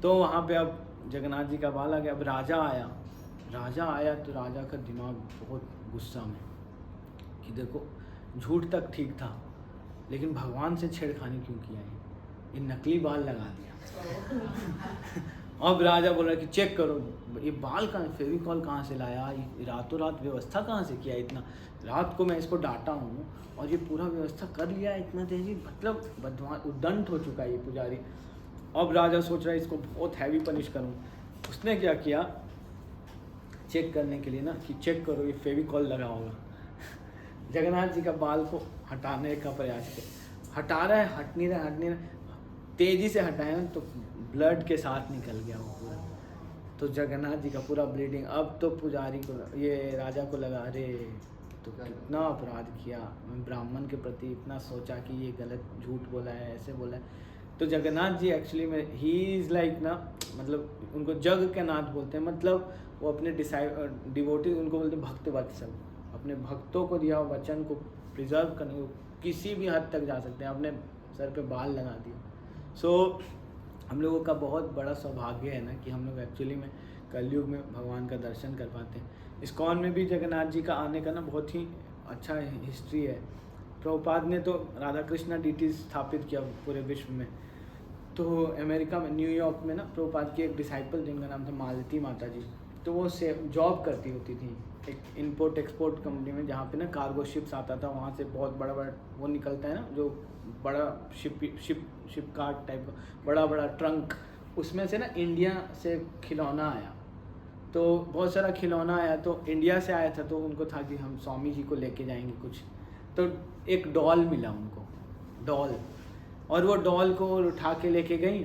Speaker 1: तो वहाँ पे अब जगन्नाथ जी का बाल आ गया। अब राजा आया तो राजा का दिमाग बहुत गुस्सा में कि देखो झूठ तक ठीक था, लेकिन भगवान से छेड़खानी क्यों किया है, ये नकली बाल लगा दिया अब राजा बोल रहा है कि चेक करो ये बाल कहाँ, फेविकॉल कहाँ से लाया, ये रातों रात व्यवस्था कहाँ से किया, इतना रात को मैं इसको डांटा हूँ और ये पूरा व्यवस्था कर लिया इतना तेजी, मतलब बदमाश उद्दंड हो चुका है ये पुजारी। अब राजा सोच रहा है इसको बहुत हैवी पनिश करूँ। उसने क्या किया, चेक करने के लिए ना कि चेक करो ये फेविकॉल लगा होगा जगन्नाथ जी का बाल को हटाने का प्रयास किया, हटा रहा है, हट नहीं रहा, तेजी से हटाया तो ब्लड के साथ निकल गया वो पूरा। तो जगन्नाथ जी का पूरा ब्लीडिंग। अब तो पुजारी को, ये राजा को लगा अरे तो कितना अपराध किया, मैं ब्राह्मण के प्रति इतना सोचा कि ये गलत झूठ बोला है, ऐसे बोला है। तो जगन्नाथ जी एक्चुअली में ही इज़ लाइक ना, मतलब उनको जग के नाथ बोलते हैं, मतलब वो अपने डिवोटी उनको बोलते हैं भक्त वत्सल, अपने भक्तों को दिया हुआ वचन को प्रिजर्व करने को किसी भी हद तक जा सकते हैं। अपने सर पे बाल लगा दिए। सो हम लोगों का बहुत बड़ा सौभाग्य है ना कि हम लोग एक्चुअली में कलयुग में भगवान का दर्शन कर पाते हैं। इस्कॉन में भी जगन्नाथ जी का आने का ना बहुत ही अच्छा हिस्ट्री है। प्रभुपाद ने तो राधा कृष्णा डीटी स्थापित किया पूरे विश्व में। तो अमेरिका में न्यूयॉर्क में ना प्रभुपाद की एक डिसाइपल जिनका नाम था मालती माता जी, तो वो से जॉब करती होती थी एक इंपोर्ट एक्सपोर्ट कंपनी में, जहाँ पे ना कार्गो शिप्स आता था, वहाँ से बहुत बड़ा बड़ा वो निकलता है ना, जो बड़ा शिप कार्ट टाइप का बड़ा ट्रंक, उसमें से ना इंडिया से खिलौना आया। तो बहुत सारा खिलौना आया, तो इंडिया से आया था, तो उनको था कि हम स्वामी जी को लेके जाएंगे कुछ। तो एक डॉल मिला उनको, डॉल, और वो डॉल को उठा के लेके गई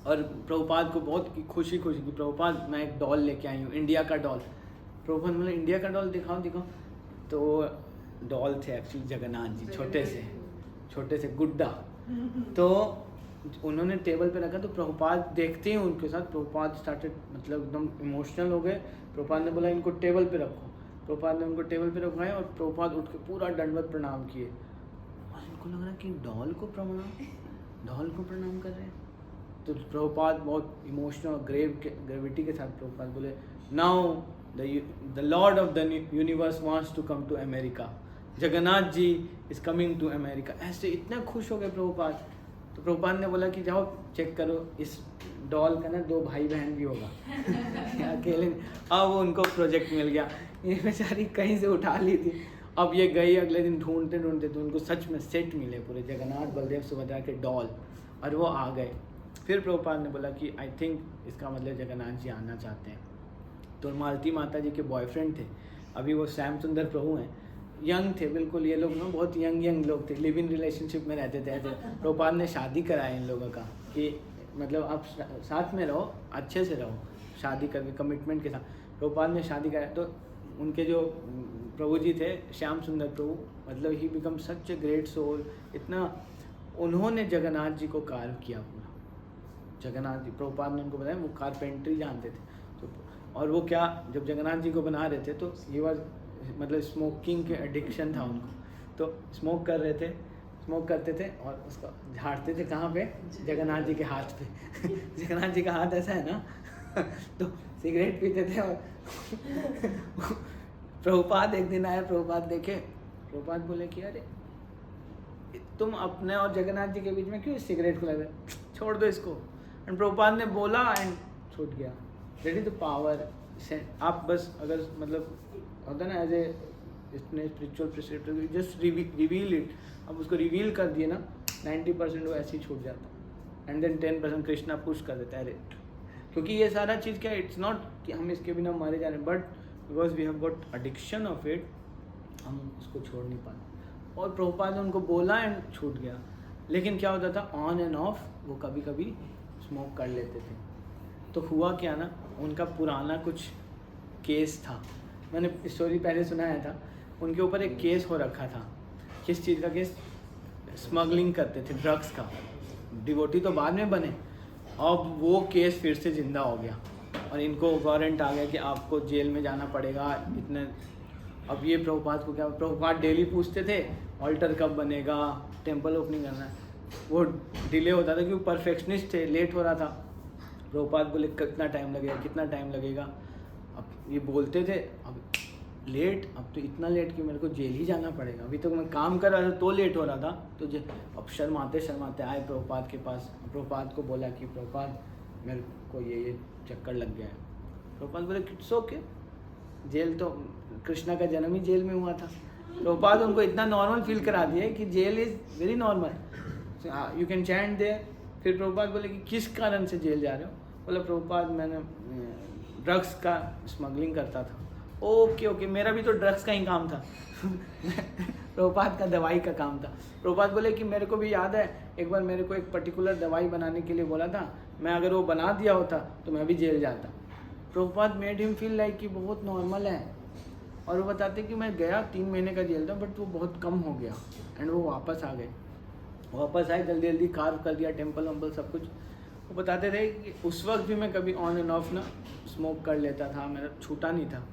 Speaker 1: और प्रभुपाद को बहुत खुशी कि प्रभुपाद मैं एक डॉल लेके आई हूँ, इंडिया का डॉल। प्रभुपाद बोले इंडिया का डॉल दिखाओ। तो डॉल थे एक्चुअली जगन्नाथ जी, छोटे से गुड्डा। तो उन्होंने टेबल पे रखा, तो प्रभुपाद देखते ही उनके साथ प्रभुपाद स्टार्टेड, मतलब एकदम इमोशनल हो गए। प्रभुपाद ने बोला इनको टेबल पे रखो। प्रभुपाद ने उनको टेबल पे रखवाया और प्रभुपाद उठ के पूरा दंडवत प्रणाम किए। और इनको लग रहा कि डॉल को प्रणाम कर रहे हैं। तो प्रभुपाद बहुत इमोशनल ग्रेविटी के साथ प्रभुपाद बोले now the lord of the universe wants to come to America, Jagannath ji is coming to America. ऐसे इतने खुश हो गए प्रभुपाद। तो प्रभुपाद ने बोला कि जाओ चेक करो, इस डॉल का ना 2 भाई बहन भी होगा अकेले। अब उनको प्रोजेक्ट मिल गया, ये बेचारी कहीं से उठा ली थी। अब ये गई अगले दिन ढूंढते तो उनको सच में सेट मिले पूरे जगन्नाथ बलदेव सुभद्रा के डॉल, और वो आ गए। फिर प्रभुपाद ने बोला कि आई थिंक इसका मतलब जगन्नाथ जी आना चाहते हैं। तो मालती माता जी के बॉयफ्रेंड थे, अभी वो श्याम सुंदर प्रभु हैं, यंग थे बिल्कुल। ये लोग ना बहुत यंग लोग थे, लिव इन रिलेशनशिप में रहते थे। ऐसे प्रभुपाद ने शादी कराया इन लोगों का कि मतलब आप साथ में रहो, अच्छे से रहो, शादी करके कमिटमेंट के साथ। प्रभुपाद ने शादी कराया। तो उनके जो प्रभु जी थे श्याम सुंदर प्रभु, मतलब he become such a great soul. इतना उन्होंने जगन्नाथ जी को कार्व किया पूरा। जगन्नाथ जी, प्रभुपाद ने उनको बताया वो कारपेंट्री जानते थे। तो और वो क्या, जब जगन्नाथ जी को बना रहे थे तो ये वाज मतलब स्मोकिंग के एडिक्शन था उनको। तो स्मोक करते थे और उसको झाड़ते थे कहाँ पे, जगन्नाथ जी के हाथ पे जगन्नाथ जी का हाथ ऐसा है ना तो सिगरेट पीते थे। और प्रभुपाद एक दिन आए, प्रभुपाद देखे, प्रभुपाद बोले कि अरे तुम अपने और जगन्नाथ जी के बीच में क्यों इस सिगरेट को लगे, छोड़ दो इसको। एंड प्रभुपाद ने बोला एंड छूट गया। That is the power. आप बस अगर मतलब होता ना एज ए इतने स्पिरिचुअल प्रिस्क्रिप्टर, जस्ट रिवील इट, अब उसको रिवील कर दिए ना 90% वो ऐसे ही छूट जाता। एंड देन 10% कृष्णा पुश कर देता है। क्योंकि ये सारा चीज़ क्या, इट्स नॉट कि हम इसके बिना मरे जा रहे हैं, but because we have got addiction of it, हम उसको छोड़ नहीं पाते। और प्रभुपाद ने उनको बोला एंड छूट गया। लेकिन क्या होता था, ऑन एंड ऑफ वो कभी कभी स्मोक कर लेते थे। तो हुआ क्या ना, उनका पुराना कुछ केस था, मैंने स्टोरी पहले सुनाया था, उनके ऊपर एक केस हो रखा था। किस चीज़ का केस? स्मगलिंग करते थे, ड्रग्स का। डिवोटी तो बाद में बने, अब वो केस फिर से ज़िंदा हो गया और इनको वारंट आ गया कि आपको जेल में जाना पड़ेगा इतने। अब ये प्रभुपाद को क्या, प्रभुपाद डेली पूछते थे ऑल्टर कब बनेगा, टेम्पल ओपनिंग करना है। वो डिले होता था क्योंकि परफेक्शनिस्ट थे, लेट हो रहा था। प्रभुपाद बोले कितना टाइम लगेगा। अब ये बोलते थे अब लेट, अब तो इतना लेट कि मेरे को जेल ही जाना पड़ेगा, अभी तो मैं काम कर रहा था तो लेट हो रहा था। तो अब शर्माते आए प्रभुपाद के पास। प्रभुपाद को बोला कि प्रभुपाद मेरे को ये चक्कर लग गया है। प्रभुपाद बोले इट्स ओके, जेल तो कृष्णा का जन्म ही जेल में हुआ था। प्रभुपाद उनको इतना नॉर्मल फील करा दिए कि jail is very normal, you can chant there. फिर प्रभुपाद बोले कि किस कारण से जेल जा रहे हो? बोला प्रभुपाद मैंने ड्रग्स का स्मगलिंग करता था। ओके, मेरा भी तो ड्रग्स का ही काम था प्रभुपाद का दवाई का काम था। प्रभुपाद बोले कि मेरे को भी याद है एक बार मेरे को एक पर्टिकुलर दवाई बनाने के लिए बोला था, मैं अगर वो बना दिया होता तो मैं भी जेल जाता। Prabhupada made him feel like कि बहुत नॉर्मल है। और वो बताते कि मैं गया 3 महीने का जेल था, बट वो बहुत कम हो गया एंड वो वापस आ गए। वापस आए, जल्दी जल्दी कार्व कर दिया टेम्पल वम्पल सब कुछ। वो बताते थे कि उस वक्त भी मैं कभी ऑन एंड ऑफ ना स्मोक कर लेता था, मेरा छूटा नहीं था।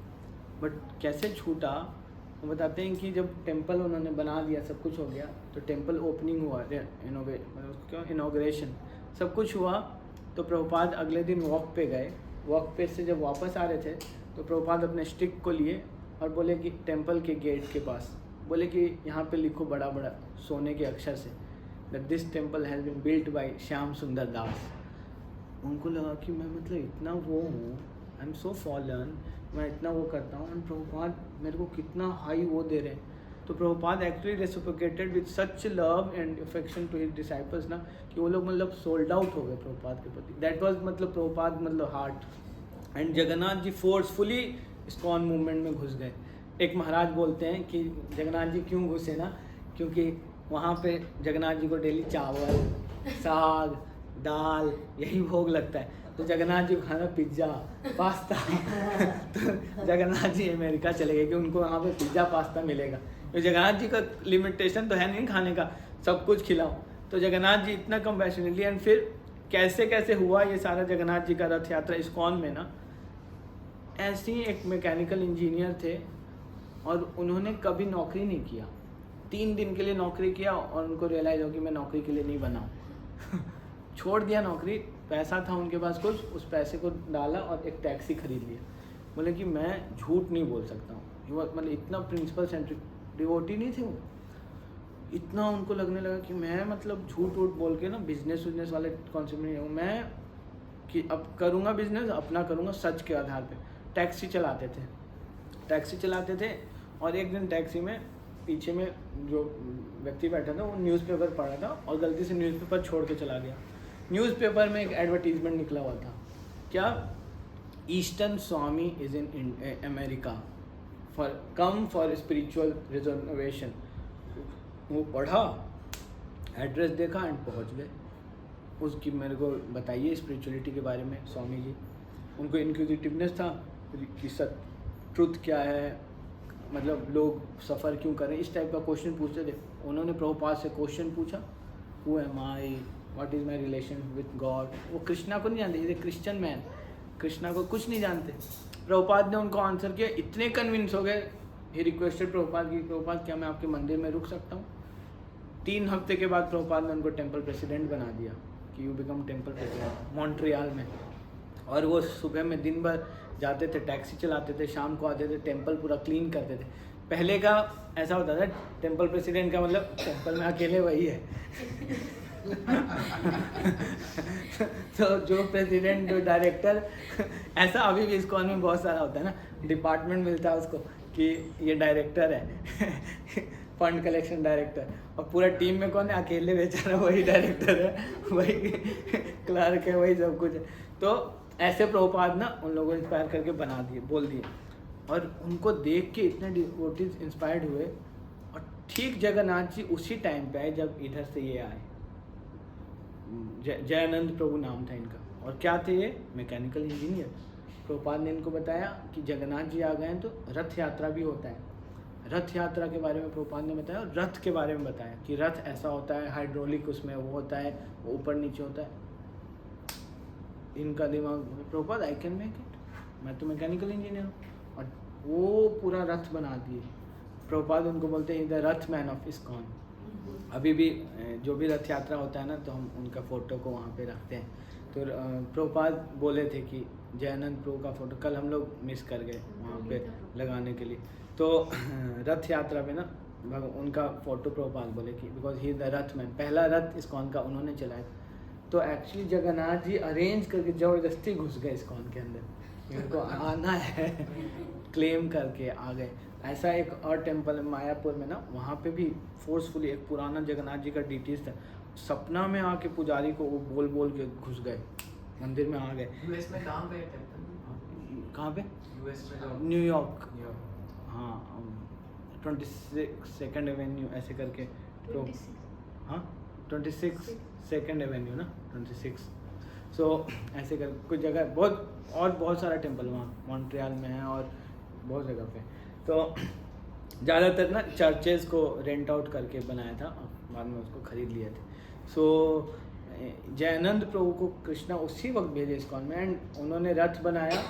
Speaker 1: बट कैसे छूटा, वो बताते हैं कि जब टेम्पल उन्होंने बना दिया, सब कुछ हो गया, तो टेम्पल ओपनिंग हुआ, इनॉग्रेशन सब कुछ हुआ, तो प्रभुपाद अगले दिन वॉक पे गए। वॉक पे से जब वापस आ रहे थे तो प्रभुपाद अपने स्टिक को लिए और बोले कि टेम्पल के गेट के पास बोले कि यहाँ पे लिखो बड़ा बड़ा सोने के अक्षर से that this temple has been built by Shyam Sundar Das. उनको लगा कि मैं मतलब इतना वो हूँ, आई एम सो फॉलन, मैं इतना वो करता हूँ एंड प्रभुपाद मेरे को कितना हाई वो दे रहे हैं। तो Prabhupada actually reciprocated with such love and affection to his disciples ना, कि वो लोग मतलब सोल्ड आउट हो गए प्रभुपाद के प्रति। दैट वाज मतलब प्रभुपाद मतलब heart. And Jagannath ji forcefully ISKCON movement में घुस गए। एक महाराज बोलते हैं कि जगन्नाथ जी क्यों घुसे ना, क्योंकि वहाँ पे जगन्नाथ जी को डेली चावल साग दाल यही भोग लगता है, तो जगन्नाथ जी को खाना पिज्ज़ा पास्ता तो जगन्नाथ जी अमेरिका चले गए कि उनको वहाँ पे पिज्ज़ा पास्ता मिलेगा। तो जगन्नाथ जी का लिमिटेशन तो है नहीं खाने का, सब कुछ खिलाओ। तो जगन्नाथ जी इतना कंपैशनेटली, एंड फिर कैसे कैसे हुआ ये सारा जगन्नाथ जी का रथ यात्रा इस्कॉन में ना। ऐसे ही एक मैकेनिकल इंजीनियर थे और उन्होंने कभी नौकरी नहीं किया, 3 दिन के लिए नौकरी किया और उनको रियलाइज़ हो कि मैं नौकरी के लिए नहीं बना हूँ छोड़ दिया नौकरी, पैसा था उनके पास कुछ, उस पैसे को डाला और एक टैक्सी खरीद लिया। बोले कि मैं झूठ नहीं बोल सकता हूँ। मतलब इतना प्रिंसिपल सेंट्रिक डिवोटी नहीं थे वो, इतना उनको लगने लगा कि मैं मतलब झूठ वूठ बोल के ना बिजनेस वाले कॉन्सेप्ट में हूँ मैं, कि अब करूँगा बिजनेस अपना करूँगा सच के आधार पे। टैक्सी चलाते थे और एक दिन टैक्सी में पीछे में जो व्यक्ति बैठा था वो न्यूज़पेपर पढ़ रहा था और गलती से न्यूज़पेपर छोड़ के चला गया। न्यूज़पेपर में एक एडवर्टीजमेंट निकला हुआ था, क्या, eastern Swami is in America for spiritual reservation. वो पढ़ा, एड्रेस देखा एंड पहुंच गए। उसकी मेरे को बताइए स्पिरिचुअलिटी के बारे में स्वामी जी। उनको इंक्विजिटिवनेस था कि सच ट्रुथ क्या है, मतलब लोग सफ़र क्यों कर रहे हैं, इस टाइप का क्वेश्चन पूछते थे। उन्होंने प्रभुपाद से क्वेश्चन पूछा, who am I, what is my relation with God. वो कृष्णा को नहीं जानते, is a Christian man, Krishna को कुछ नहीं जानते। प्रभुपाद ने उनको आंसर किया, इतने कन्विंस हो गए, ही रिक्वेस्टेड प्रभुपाद की, प्रभुपाद क्या मैं आपके मंदिर में रुक सकता हूँ। 3 हफ्ते के बाद प्रभुपाद ने उनको टेम्पल प्रेसिडेंट बना दिया कि you become temple president Montreal में। और वो सुबह में दिन भर जाते थे, टैक्सी चलाते थे, शाम को आते थे, टेम्पल पूरा क्लीन करते थे। पहले का ऐसा होता था टेम्पल प्रेसिडेंट का मतलब टेम्पल में अकेले वही है तो जो प्रेसिडेंट जो डायरेक्टर ऐसा अभी भी इस्कॉन में बहुत सारा होता है ना, डिपार्टमेंट मिलता है उसको कि ये डायरेक्टर है फंड कलेक्शन डायरेक्टर, और पूरा टीम में कौन है, अकेले बेचारा वही डायरेक्टर है, वही क्लर्क है, वही सब कुछ है। तो ऐसे प्रभुपाद ना उन लोगों को इंस्पायर करके बना दिए, बोल दिए, और उनको देख के इतने डिवोटीज इंस्पायर्ड हुए। और ठीक जगन्नाथ जी उसी टाइम पे आए जब इधर से ये आए, जयानंद प्रभु नाम था इनका, और क्या थे ये, मैकेनिकल इंजीनियर। प्रभुपाद ने इनको बताया कि जगन्नाथ जी आ गए हैं तो रथ यात्रा भी होता है। रथ यात्रा के बारे में प्रभुपाद ने बताया, और रथ के बारे में बताया कि रथ ऐसा होता है, हाइड्रोलिक उसमें वो होता है, वो ऊपर नीचे होता है। इनका दिमाग, Prabhupada I can make it, मैं तो मैकेनिकल इंजीनियर हूँ, और वो पूरा रथ बना दिए। प्रभुपाद उनको बोलते हैं the Rath man of ISKCON. अभी भी जो भी रथ यात्रा होता है ना, तो हम उनका फ़ोटो को वहाँ पे रखते हैं। तो प्रभुपाद बोले थे कि जयानंद प्रभु का फ़ोटो कल हम लोग मिस कर गए वहाँ पे लगाने के लिए। तो रथ यात्रा में ना उनका फ़ोटो प्रभुपाद बोले कि because he is the Rath man, पहला रथ इस्कॉन का उन्होंने चलाया। तो एक्चुअली जगन्नाथ जी अरेंज करके ज़बरदस्ती घुस गए इस्कॉन के अंदर, इनको आना है क्लेम करके आ गए। ऐसा एक और टेम्पल मायापुर में ना, वहाँ पे भी फोर्सफुली एक पुराना जगन्नाथ जी का डीटीज था, सपना में आके पुजारी को वो बोल बोल के घुस गए, मंदिर में आ गए।
Speaker 3: यूएस में कहाँ पे टेम्पल?
Speaker 1: कहाँ पे?
Speaker 3: यूएस में
Speaker 1: न्यूयॉर्क। हाँ 22nd एवेन्यू ऐसे करके, तो हाँ 26 2nd एवेन्यू ना 26, सो ऐसे कर कुछ जगह बहुत सारा टेम्पल वहाँ मॉन्ट्रियल में है और बहुत जगह पे। तो ज़्यादातर ना चर्चेज़ को रेंट आउट करके बनाया था, बाद में उसको ख़रीद लिए थे। सो जयानंद प्रभु को कृष्णा उसी वक्त भेजे इस्कॉन में, एंड उन्होंने रथ बनाया,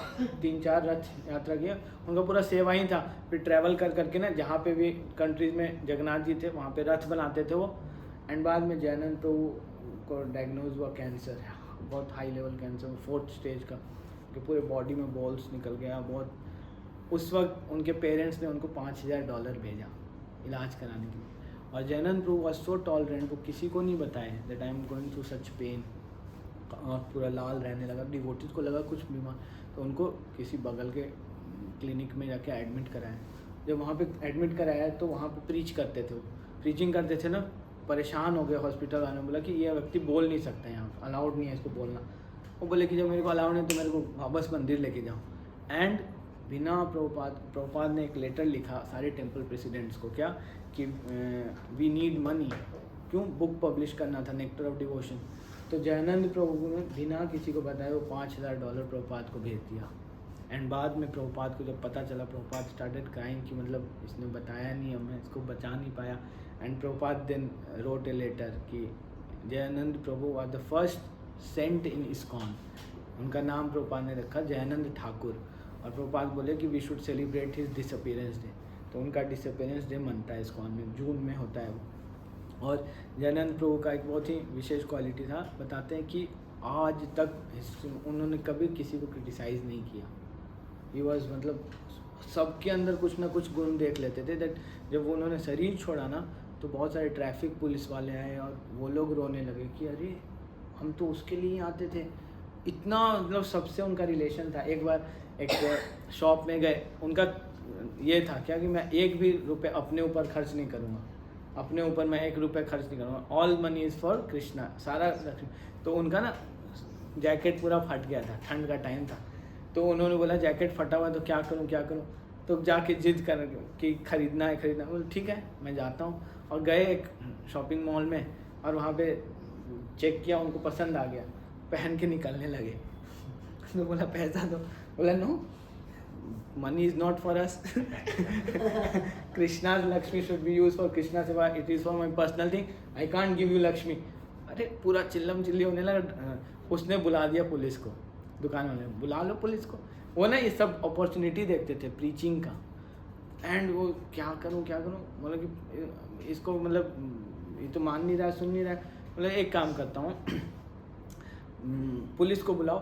Speaker 1: 3-4 रथ यात्रा किया, उनका पूरा सेवा ही था। फिर ट्रैवल कर करके ना जहाँ पे भी कंट्रीज़ में जगन्नाथ जी थे वहाँ पे रथ बनाते थे वो। एंड बाद में जयानंद प्रभु को डायग्नोज हुआ कैंसर, बहुत high level cancer, 4th stage का, कि पूरे बॉडी में बॉल्स निकल गया बहुत। उस वक्त उनके पेरेंट्स ने उनको $5000 भेजा इलाज कराने के लिए। और Jayananda Prabhu was so tolerant, वो किसी को नहीं बताए that I am going through such pain, और पूरा लाल रहने लगा। डिवोटीज को लगा कुछ बीमार, तो उनको किसी बगल के क्लिनिक में जाके एडमिट कराया। जब वहाँ पे एडमिट कराया तो वहाँ पे प्रीच करते थे, वो प्रीचिंग करते थे ना, परेशान हो गए हॉस्पिटल वाले ने, बोला कि ये व्यक्ति बोल नहीं सकता, यहाँ अलाउड नहीं है इसको बोलना। वो बोले कि जब मेरे को अलाउड नहीं तो मेरे को वापस मंदिर लेके जाओ। एंड बिना प्रभुपाद ने एक लेटर लिखा सारे टेम्पल प्रेसिडेंट्स को, क्या कि वी नीड मनी, क्यों बुक पब्लिश करना था नेक्टर ऑफ डिवोशन। तो जयानंद प्रभु ने बिना किसी को बताए वो $5000 प्रभुपाद को भेज दिया। एंड बाद में प्रभुपाद को जब पता चला, प्रभुपाद स्टार्टेड क्राइंग कि मतलब इसने बताया नहीं, हमें इसको बचा नहीं पाया। And Prabhupada then wrote a letter कि Jayananda Prabhu are the first saint in ISKCON. उनका नाम प्रभुपाद ने रखा जयानंद ठाकुर। और प्रभुपाद बोले कि we should celebrate his disappearance day, तो उनका डिसअपीयरेंस डे मनता है इस्कॉन में, जून में होता है वो। और जयानंद प्रभु का एक बहुत ही विशेष क्वालिटी था, बताते हैं कि आज तक उन्होंने कभी किसी को क्रिटिसाइज़ नहीं किया। ही वॉज मतलब सबके अंदर कुछ ना कुछ गुण देख लेते थे। दैट जब उन्होंने शरीर छोड़ा ना, तो बहुत सारे ट्रैफिक पुलिस वाले आए और वो लोग रोने लगे कि अरे हम तो उसके लिए ही आते थे। इतना मतलब सबसे उनका रिलेशन था। एक बार एक शॉप में गए, उनका ये था क्या कि मैं एक भी रुपये अपने ऊपर खर्च नहीं करूँगा, अपने ऊपर मैं 1 रुपये खर्च नहीं करूँगा, all money is for Krishna, सारा। तो उनका ना जैकेट पूरा फट गया था, ठंड का टाइम था। तो उन्होंने बोला जैकेट फटा हुआ तो क्या करूँ। तो जाके जिद कर कि खरीदना है। बोले ठीक है मैं जाता हूँ। और गए एक शॉपिंग मॉल में, और वहाँ पे चेक किया, उनको पसंद आ गया, पहन के निकलने लगे। तो बोला पैसा दो, बोला no money is not for us, Krishna's Lakshmi should be use for Krishna seva, it is for my personal thing, I can't give you Lakshmi. अरे पूरा चिल्लम चिल्ली होने लगा। उसने बुला दिया पुलिस को, दुकान वाले ने, बुला लो पुलिस को। वो ना ये सब अपॉर्चुनिटी देखते थे प्रीचिंग का। एंड वो क्या करूँ मतलब कि इसको मतलब ये तो मान नहीं रहा, सुन नहीं रहा। मतलब एक काम करता हूँ, पुलिस को बुलाओ।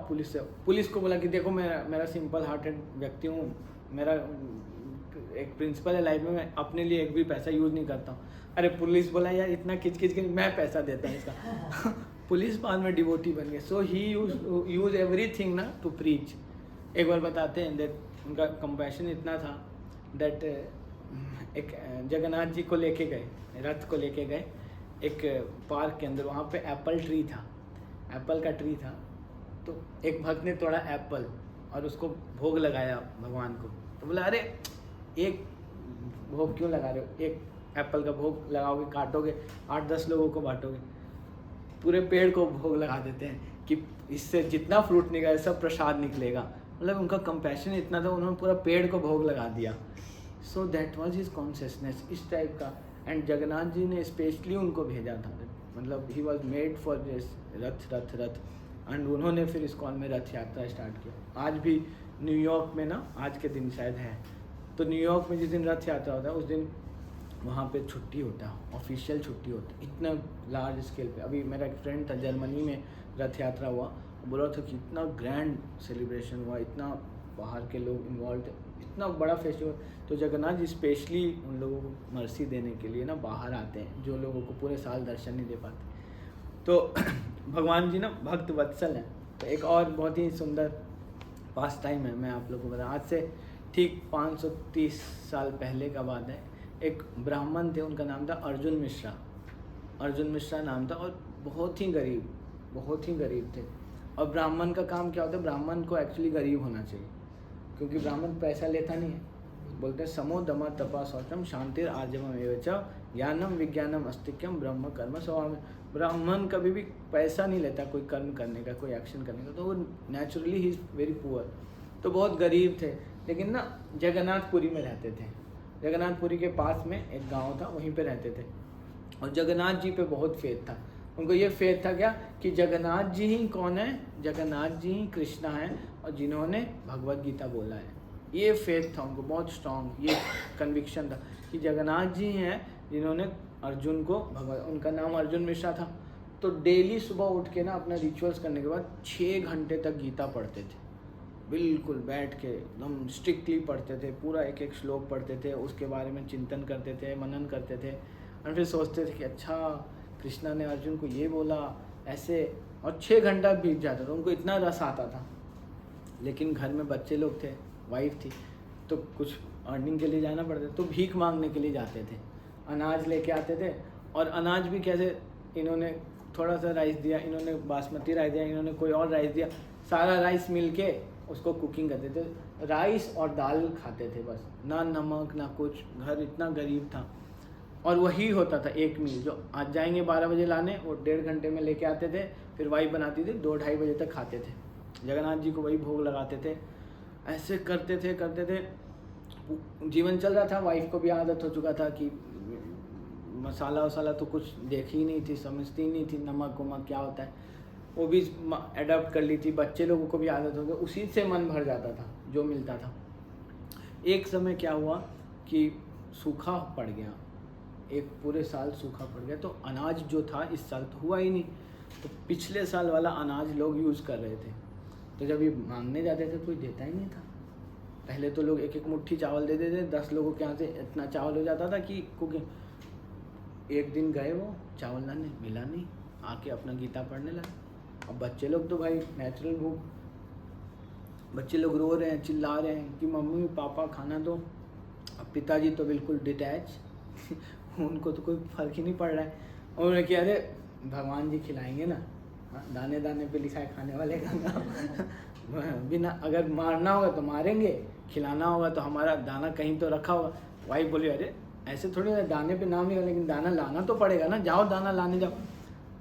Speaker 1: पुलिस को बोला कि देखो मेरा सिंपल हार्टेड व्यक्ति हूँ, मेरा एक प्रिंसिपल है लाइफ में, मैं अपने लिए एक भी पैसा यूज़ नहीं करता हूँ। अरे पुलिस बोला यार इतना किच के मैं पैसा देता हूँ इसका। पुलिस बाद में डिवोटी बन गए। सो ही यूज एवरीथिंग ना टू प्रीच। एक बार बताते हैं दैट उनका कंपैशन इतना था दैट एक जगन्नाथ जी को लेके गए, रथ को लेके गए एक पार्क के अंदर। वहाँ पे एप्पल ट्री था, एप्पल का ट्री था। तो एक भक्त ने तोड़ा एप्पल और उसको भोग लगाया भगवान को। तो बोला अरे एक भोग क्यों लगा रहे हो, एक एप्पल का भोग लगाओगे, काटोगे, 8-10 लोगों को बांटोगे, पूरे पेड़ को भोग लगा देते हैं कि इससे जितना फ्रूट निकले सब प्रसाद निकलेगा। मतलब उनका कंपैशन इतना था, उन्होंने पूरा पेड़ को भोग लगा दिया। So that was his consciousness, इस टाइप का। एंड जगन्नाथ जी ने स्पेशली उनको भेजा था, मतलब he was made for this Rath. And उन्होंने फिर इस्कॉन में रथ यात्रा स्टार्ट किया। आज भी न्यूयॉर्क में ना, आज के दिन शायद है, तो न्यूयॉर्क में जिस दिन रथ यात्रा होता है उस दिन वहाँ पे छुट्टी होता है, ऑफिशियल छुट्टी होता है, इतना लार्ज स्केल पे। अभी मेरा एक फ्रेंड था जर्मनी में, रथ यात्रा हुआ, बोल रहा था कि इतना ग्रैंड सेलिब्रेशन हुआ, इतना बाहर के लोग इन्वॉल्व थे, इतना बड़ा फेस्टिवल। तो जगन्नाथ जी स्पेशली उन लोगों को मर्सी देने के लिए ना बाहर आते हैं, जो लोगों को पूरे साल दर्शन नहीं दे पाते। तो भगवान जी ना भक्त वत्सल हैं। तो एक और बहुत ही सुंदर पास टाइम है, मैं आप लोगों को बता, आज से ठीक 530 साल पहले का बात है। एक ब्राह्मण थे, उनका नाम था अर्जुन मिश्रा नाम था, और बहुत ही गरीब थे। और ब्राह्मण का काम क्या होता है, ब्राह्मण को एक्चुअली गरीब होना चाहिए, क्योंकि ब्राह्मण पैसा लेता नहीं है। बोलते हैं समो दमा तपा शौचम शांतिर आर्जवम एवं च ज्ञानम विज्ञानम अस्तिक्यम ब्रह्म कर्म स्वभाव। ब्राह्मण कभी भी पैसा नहीं लेता कोई कर्म करने का, कोई एक्शन करने का, तो वो naturally he is very poor. तो बहुत गरीब थे, लेकिन ना जगन्नाथपुरी में रहते थे। जगन्नाथपुरी के पास में एक गांव था, वहीं पे रहते थे। और जगन्नाथ जी पे बहुत फेथ था उनको। ये फेथ था क्या कि जगन्नाथ जी ही कौन है, जगन्नाथ जी ही कृष्णा है और जिन्होंने भगवत गीता बोला है। ये फेथ था उनको, बहुत स्ट्रॉन्ग ये कन्विक्शन था कि जगन्नाथ जी हैं जिन्होंने अर्जुन को भगवत, उनका नाम अर्जुन मिश्रा था। तो डेली सुबह उठ के ना अपना रिचुअल्स करने के बाद 6 घंटे तक गीता पढ़ते थे, बिल्कुल बैठ के एकदम स्ट्रिक्टली पढ़ते थे, पूरा एक एक श्लोक पढ़ते थे, उसके बारे में चिंतन करते थे, मनन करते थे, और फिर सोचते थे कि अच्छा कृष्णा ने अर्जुन को ये बोला ऐसे। और 6 घंटा बीत जाता था, उनको इतना रस आता था। लेकिन घर में बच्चे लोग थे, वाइफ थी, तो कुछ अर्निंग के लिए जाना पड़ता, तो भीख मांगने के लिए जाते थे, अनाज लेके आते थे। और अनाज भी कैसे, इन्होंने थोड़ा सा राइस दिया, इन्होंने बासमती राइस दिया, इन्होंने कोई और राइस दिया, सारा राइस मिल के उसको कुकिंग करते थे। राइस और दाल खाते थे बस, ना नमक ना कुछ। घर इतना गरीब था और वही होता था एक मील, जो आज जाएंगे 12 बजे लाने, वो 1.5 घंटे में लेके आते थे, फिर वाइफ बनाती थी, 2-2:30 बजे तक खाते थे। जगन्नाथ जी को वही भोग लगाते थे। ऐसे करते थे, जीवन चल रहा था। वाइफ को भी आदत हो चुका था कि मसाला वसाला तो कुछ देखी ही नहीं थी, समझती ही नहीं थी नमक वमक क्या होता है, वो भी अडॉप्ट कर ली थी। बच्चे लोगों को भी आदत हो गई, उसी से मन भर जाता था जो मिलता था। एक समय क्या हुआ कि सूखा पड़ गया, एक पूरे साल सूखा पड़ गया, तो अनाज जो था इस साल तो हुआ ही नहीं, तो पिछले साल वाला अनाज लोग यूज़ कर रहे थे। तो जब ये मांगने जाते थे कोई देता ही नहीं था। पहले तो लोग 1-1 मुट्ठी चावल दे देते थे, 10 लोगों के यहाँ से इतना चावल हो जाता था कि कुकिंग। एक दिन गए वो चावल लाने, मिला नहीं, आके अपना गीता पढ़ने लगे। अब बच्चे लोग तो भाई नेचुरल भूख, बच्चे लोग रो रहे हैं, चिल्ला रहे हैं कि मम्मी पापा खाना दो। अब पिताजी तो बिल्कुल डिटैच उनको तो कोई फर्क ही नहीं पड़ रहा है। और उन्होंने कहा अरे भगवान जी खिलाएंगे ना, दाने दाने पे लिखा है खाने वाले का नाम बिना, अगर मारना होगा तो मारेंगे, खिलाना होगा तो हमारा दाना कहीं तो रखा होगा। वाइफ बोली अरे ऐसे थोड़ी ना, दाने पे नाम लिखा, लेकिन दाना लाना तो पड़ेगा ना, जाओ दाना लाने जाओ।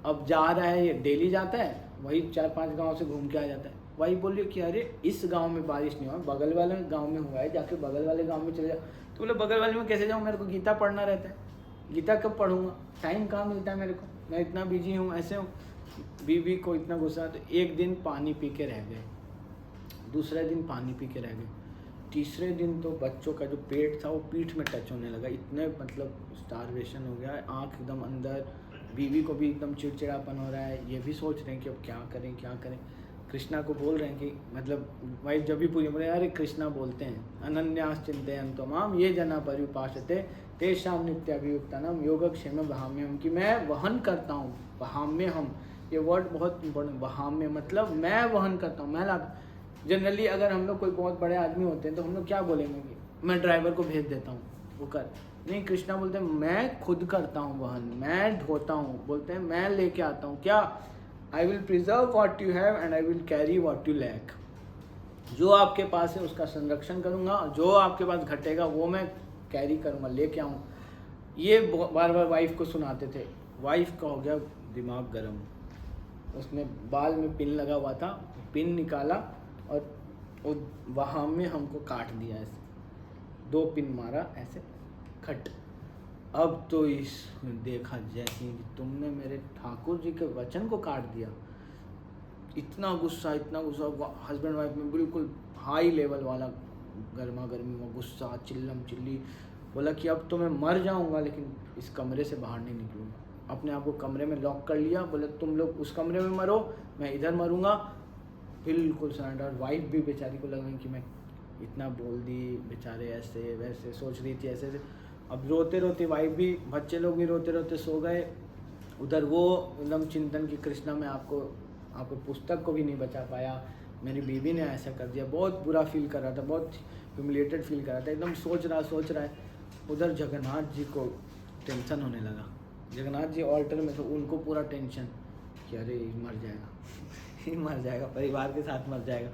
Speaker 1: अब जा रहा है, ये डेली जाता है, वही 4-5 गांव से घूम के आ जाता है। वही बोलिए कि अरे इस गांव में बारिश नहीं हुआ, बगल वाले गांव में हुआ है, जाके बगल वाले गांव में चले जाओ। तो बोले बगल वाले में कैसे जाऊँ, मेरे को गीता पढ़ना रहता है, गीता कब पढ़ूंगा, टाइम कहाँ मिलता है मेरे को, मैं इतना बिजी हूँ, ऐसे हूँ। बीवी को इतना गुस्सा। तो एक दिन पानी पी के रह गए, दूसरे दिन पानी पी के रह गए, तीसरे दिन तो बच्चों का जो पेट था वो पीठ में टच होने लगा, इतने मतलब स्टारवेशन हो गया, आँख एकदम अंदर। बीवी को भी एकदम चिड़चिड़ापन हो रहा है, ये भी सोच रहे हैं कि अब क्या करें। कृष्णा को बोल रहे हैं कि मतलब वाइफ जब भी पूरी बोले अरे कृष्णा बोलते हैं, अनन्यास चिंतयन्तो माम ये जना पर्युपासते तेषां नित्याभियुक्तानां योगक्षेम वहाम्यहम्, कि मैं वहन करता हूँ, वहाम्यहम्, ये वर्ड बहुत इंपॉर्टेंट। वहाम्य मतलब मैं वहन करता हूँ, मैं लाता। जनरली अगर हम लोग कोई बहुत बड़े आदमी होते हैं तो हम लोग क्या बोलेंगे कि मैं ड्राइवर को भेज देता हूँ वो कर, नहीं कृष्णा बोलते हैं मैं खुद करता हूँ वहन, मैं ढोता हूँ, बोलते हैं मैं लेके आता हूँ। क्या, I will preserve what you have and I will carry what you lack. जो आपके पास है उसका संरक्षण करूँगा, जो आपके पास घटेगा वो मैं कैरी करूँगा, लेके आऊँ। ये बार बार वाइफ को सुनाते थे। वाइफ का हो गया दिमाग गर्म, उसने बाल में पिन लगा हुआ था, पिन निकाला और वहाँ में हमको काट दिया, ऐसे 2 पिन मारा ऐसे खट। अब तो इस देखा जैसे तुमने मेरे ठाकुर जी के वचन को काट दिया, इतना गुस्सा हस्बैंड वाइफ में बिल्कुल हाई लेवल वाला गर्मा गर्मी में गुस्सा, चिल्लम चिल्ली। बोला कि अब तो मैं मर जाऊंगा लेकिन इस कमरे से बाहर नहीं निकलूंगा। अपने आप को कमरे में लॉक कर लिया, बोले तुम लोग उस कमरे में मरो, मैं इधर मरूंगा। बिल्कुल सरेंडर। वाइफ भी बेचारी को लगा कि मैं इतना बोल दी, बेचारे ऐसे वैसे सोच रही थी ऐसे। अब रोते रोते वाइफ भी, बच्चे लोग भी रोते रोते सो गए। उधर वो एकदम चिंतन की कृष्णा में आपको पुस्तक को भी नहीं बचा पाया, मेरी बीवी ने ऐसा कर दिया, बहुत बुरा फील कर रहा था, बहुत ह्यूमिलेटेड फील कर रहा था, एकदम सोच रहा है। उधर जगन्नाथ जी को टेंशन होने लगा। जगन्नाथ जी ऑल्टर में, तो उनको पूरा टेंशन कि अरे मर जाएगा परिवार के साथ मर जाएगा।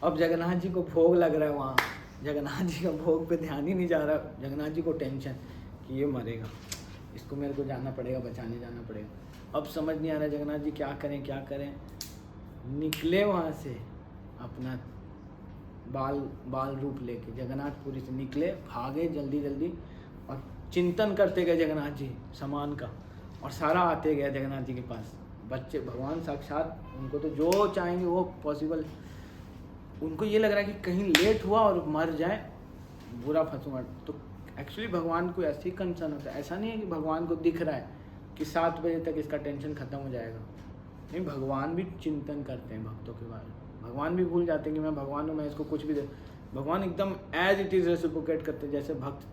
Speaker 1: अब जगन्नाथ जी को भोग लग रहा है वहाँ, जगन्नाथ जी का भोग पे ध्यान ही नहीं जा रहा। जगन्नाथ जी को टेंशन कि ये मरेगा। इसको मेरे को जाना पड़ेगा, बचाने जाना पड़ेगा। अब समझ नहीं आ रहा जगन्नाथ जी क्या करें क्या करें। निकले वहाँ से अपना बाल रूप लेके जगन्नाथपुरी से निकले, भागे जल्दी जल्दी और चिंतन करते गए जगन्नाथ जी सामान का, और सारा आते गए जगन्नाथ जी के पास। बच्चे भगवान साक्षात, उनको तो जो चाहेंगे वो पॉसिबल। उनको ये लग रहा है कि कहीं लेट हुआ और मर जाए, बुरा फंसूंगा। तो एक्चुअली भगवान को ऐसे ही कंसर्न होता है। ऐसा नहीं है कि भगवान को दिख रहा है कि 7 बजे तक इसका टेंशन खत्म हो जाएगा। नहीं, भगवान भी चिंतन करते हैं भक्तों के बारे में। भगवान भी भूल जाते हैं कि मैं भगवान हूँ, मैं इसको कुछ भी दे। भगवान एकदम एज इट इज़ रेसिप्रोकेट करते हैं, जैसे भक्त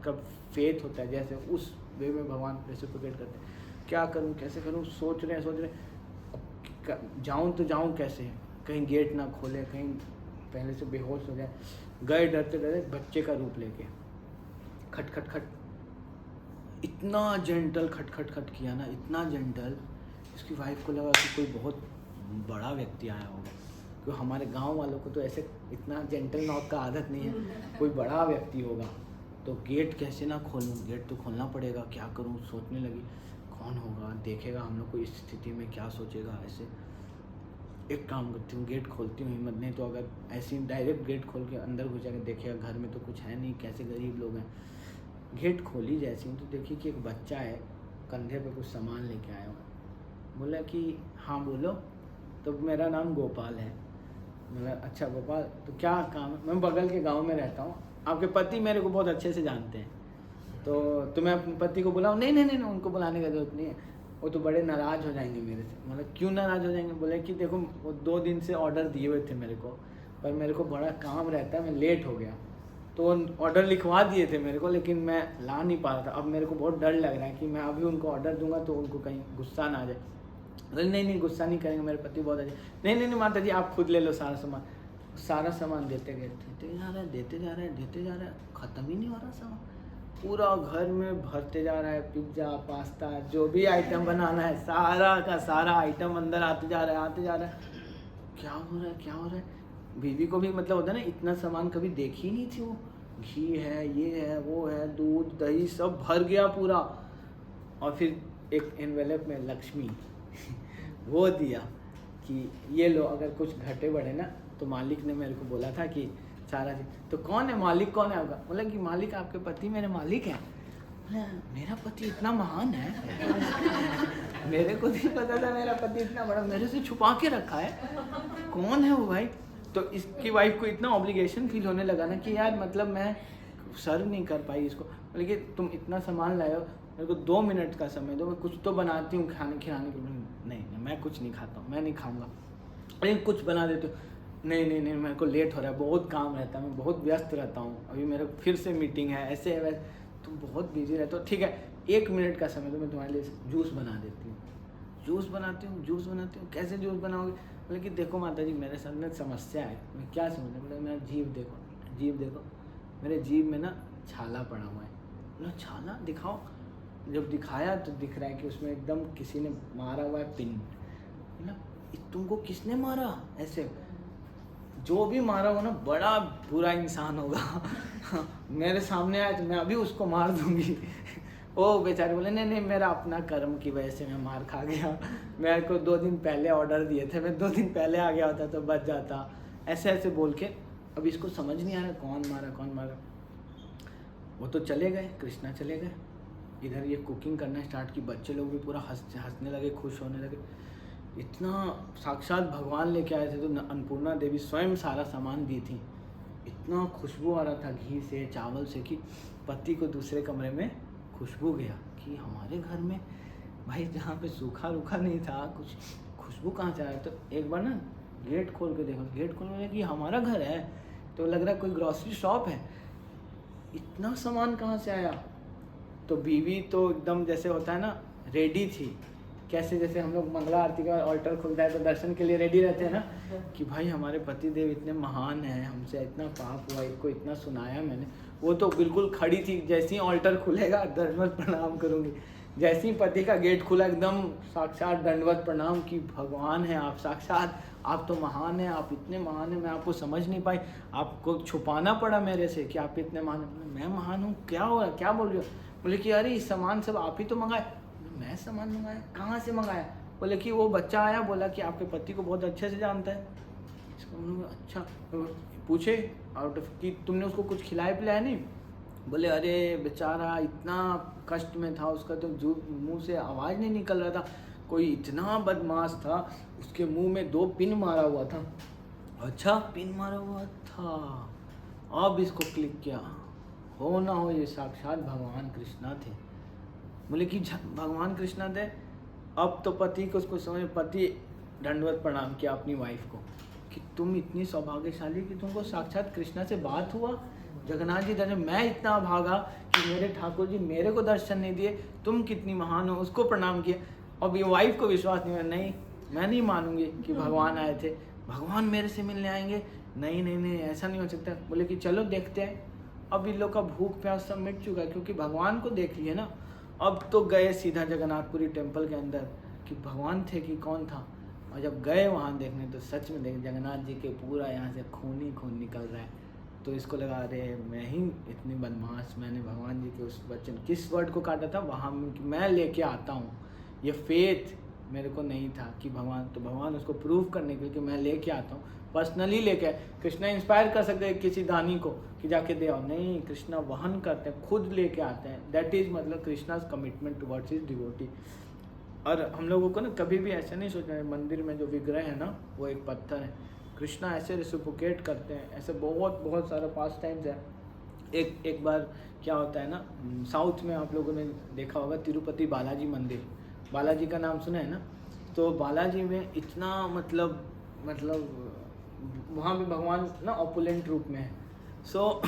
Speaker 1: का फेथ होता है, जैसे उस वे में भगवान रेसिप्रोकेट करते हैं। क्या करूँ कैसे करूँ, सोच रहे हैं जाऊँ तो जाऊँ कैसे, कहीं गेट ना खोले, कहीं पहले से बेहोश हो जाए। गए डरते डरते बच्चे का रूप लेके, खट खट खट, इतना जेंटल खट खट खट किया ना, इतना जेंटल। इसकी वाइफ को लगा कि कोई बहुत बड़ा व्यक्ति आया होगा, क्योंकि हमारे गांव वालों को तो ऐसे इतना जेंटल नॉक का आदत नहीं है, कोई बड़ा व्यक्ति होगा। तो गेट कैसे ना खोलूँ, गेट तो खोलना पड़ेगा, क्या करूँ, सोचने लगी कौन होगा, देखेगा हम लोग को इस स्थिति में, क्या सोचेगा। ऐसे एक काम करती हूँ, गेट खोलती हूँ, हिम्मत नहीं तो अगर ऐसे डायरेक्ट गेट खोल के अंदर घुस जाकर देखेगा घर में तो कुछ है नहीं, कैसे गरीब लोग हैं। गेट खोली जैसी तो देखी कि एक बच्चा है, कंधे पे कुछ सामान लेके आया हुआ। बोला कि हाँ बोलो। तो मेरा नाम गोपाल है। बोला अच्छा गोपाल, तो क्या काम है? मैं बगल के गांव में रहता हूँ, आपके पति मेरे को बहुत अच्छे से जानते हैं, तो मैं अपने पति को बुलाऊँ? नहीं नहीं नहीं, उनको बुलाने की जरूरत नहीं है, वो तो बड़े नाराज़ हो जाएंगे मेरे से। मतलब क्यों नाराज़ हो जाएंगे? बोले कि देखो वो 2 दिन से ऑर्डर दिए हुए थे मेरे को, पर मेरे को बड़ा काम रहता है, मैं लेट हो गया, तो ऑर्डर लिखवा दिए थे मेरे को, लेकिन मैं ला नहीं पा रहा था। अब मेरे को बहुत डर लग रहा है कि मैं अभी उनको ऑर्डर दूंगा तो उनको कहीं गुस्सा ना आ जाए। बोले नहीं नहीं गुस्सा नहीं करेंगे, मेरे पति बहुत अच्छे। नहीं नहीं नहीं माता जी आप खुद ले लो सारा सामान। सारा सामान देते गए, देते जा रहा है, ख़त्म ही नहीं हो रहा सामान। पूरा घर में भरते जा रहा है, पिज्ज़ा पास्ता जो भी आइटम बनाना है सारा का सारा आइटम अंदर आते जा रहा है। क्या हो रहा है? बीवी को भी मतलब होता है ना, इतना सामान कभी देखी नहीं थी वो। घी है, ये है, वो है, दूध दही सब भर गया पूरा। और फिर एक एनवेलप में लक्ष्मी वो दिया कि ये लो, अगर कुछ घटे बढ़े ना तो मालिक ने मेरे को बोला था कि सारा चीज। तो कौन है मालिक, कौन है आपका? बोला कि मालिक आपके पति मेरे मालिक हैं। मेरा पति इतना महान है मेरे को नहीं पता था मेरा पति इतना बड़ा, मेरे से छुपा के रखा है, कौन है वो भाई? तो इसकी वाइफ को इतना ऑब्लिगेशन फील होने लगा ना कि यार मतलब मैं सर्व नहीं कर पाई इसको। लेकिन तुम इतना सामान लाए हो, मेरे को 2 मिनट का समय दो, मैं कुछ तो बनाती हूँ खिलाने के लिए। नहीं मैं कुछ नहीं खाता हूँ, मैं नहीं खाऊंगा, लेकिन कुछ बना देती हूँ। नहीं मेरे को लेट हो रहा है, बहुत काम रहता है, मैं बहुत व्यस्त रहता हूँ, अभी मेरे फिर से मीटिंग है, ऐसे है वैसे, तुम बहुत बिजी रहते हो। ठीक है 1 मिनट का समय दो, मैं तुम्हारे लिए जूस बना देती हूँ। जूस बनाती हूँ। कैसे जूस बनाओगे? बोले कि देखो माता जी मेरे साथ में समस्या है। मैं क्या समस्या? बोले मेरा जीभ देखो, मेरे जीभ में ना छाला पड़ा हुआ है। बोला छाला दिखाओ। जब दिखाया तो दिख रहा है कि उसमें एकदम किसी ने मारा हुआ है पिन। बोला तुमको किसने मारा? ऐसे जो भी मारा हो ना बड़ा बुरा इंसान होगा मेरे सामने आया तो मैं अभी उसको मार दूंगी। ओ बेचारे बोले नहीं मेरा अपना कर्म की वजह से मैं मार खा गया, मेरे को 2 दिन पहले ऑर्डर दिए थे, मैं 2 दिन पहले आ गया होता तो बच जाता। ऐसे बोल के अब इसको समझ नहीं आ रहा कौन मारा। वो तो चले गए, कृष्णा चले गए। इधर ये कुकिंग करना स्टार्ट की, बच्चे लोग भी पूरा हंसने लगे, खुश होने लगे। इतना साक्षात भगवान लेके आए थे, तो अन्नपूर्णा देवी स्वयं सारा सामान दी थी। इतना खुशबू आ रहा था घी से, चावल से, कि पति को दूसरे कमरे में खुशबू गया कि हमारे घर में भाई जहाँ पे सूखा रूखा नहीं था, कुछ खुशबू कहाँ से आया। तो एक बार ना गेट खोल के देखो, गेट खोल के कि हमारा घर है, तो लग रहा है कोई ग्रॉसरी शॉप है, इतना सामान कहाँ से आया। तो बीवी तो एकदम जैसे होता है ना रेडी थी, कैसे जैसे हम लोग मंगला आरती का ऑल्टर खुलता है तो दर्शन के लिए रेडी रहते हैं ना, कि भाई हमारे पति देव इतने महान हैं, हमसे इतना पाप हुआ, इनको इतना सुनाया मैंने। वो तो बिल्कुल खड़ी थी, जैसे ही ऑल्टर खुलेगा दंडवत प्रणाम करूँगी। जैसे ही पति का गेट खुला एकदम साक्षात दंडवत प्रणाम कि भगवान है आप, साक्षात आप तो महान हैं, आप इतने महान हैं, मैं आपको समझ नहीं पाई, आपको छुपाना पड़ा मेरे से कि आप इतने महान हैं। मैं महान हूँ? क्या हो रहा है, क्या बोल रहे हो? बोले कि अरे ये सामान सब आप ही तो मंगाए। मैं सामान मंगाया? कहाँ से मंगाया? बोले कि वो बच्चा आया, बोला कि आपके पति को बहुत अच्छे से जानता है। इसका उन्होंने अच्छा तो पूछे आउट ऑफ कि तुमने उसको कुछ खिलाया पिलाया नहीं? बोले अरे बेचारा इतना कष्ट में था, उसका तो जो मुंह से आवाज़ नहीं निकल रहा था, कोई इतना बदमाश था, उसके मुंह में 2 पिन मारा हुआ था। अच्छा पिन मारा हुआ था, अब इसको क्लिक किया, हो ना हो ये साक्षात भगवान कृष्णा थे। बोले कि भगवान कृष्णा थे। अब तो पति को उसको समझ, पति दंडवत प्रणाम किया अपनी वाइफ को कि तुम इतनी सौभाग्यशाली कि तुमको साक्षात कृष्णा से बात हुआ, जगन्नाथ जी दर्शन। मैं इतना भागा कि मेरे ठाकुर जी मेरे को दर्शन नहीं दिए, तुम कितनी महान हो, उसको प्रणाम किया। अब ये वाइफ को विश्वास नहीं हुआ, नहीं मैं नहीं मानूंगी कि भगवान आए थे, भगवान मेरे से मिलने आएंगे, नहीं नहीं नहीं ऐसा नहीं हो सकता। बोले कि चलो देखते हैं। अब इन लोग का भूख प्यास सब मिट चुका है, क्योंकि भगवान को देख लिए ना। अब तो गए सीधा जगन्नाथपुरी टेम्पल के अंदर कि भगवान थे कि कौन था। और जब गए वहाँ देखने तो सच में देख जगन्नाथ जी के पूरा यहाँ से खून ही खून निकल रहा है। तो इसको लगा अरे मैं ही इतनी बदमाश, मैंने भगवान जी के उस वचन किस वर्ड को काटा था वहाँ मैं लेके आता हूँ। ये फेथ मेरे को नहीं था कि भगवान, तो भगवान उसको प्रूव करने के लिए कि मैं लेके आता हूँ, पर्सनली लेके। कृष्णा इंस्पायर कर सकते हैं किसी दानी को कि जाके दे आओ, नहीं कृष्णा वहन करते हैं, खुद लेके आते हैं। दैट इज मतलब Krishna's commitment towards his devotee. और हम लोगों को ना कभी भी ऐसा नहीं सोचना है, मंदिर में जो विग्रह है ना वो एक पत्थर है, कृष्णा ऐसे रेसिप्रोकेट करते हैं। ऐसे बहुत बहुत सारा पास टाइम्स है। एक बार क्या होता है ना, साउथ में आप लोगों ने देखा होगा तिरुपति बालाजी मंदिर, बालाजी का नाम सुना है ना। तो बालाजी में इतना मतलब वहाँ भी भगवान ना ऑपुलेंट रूप में है। सो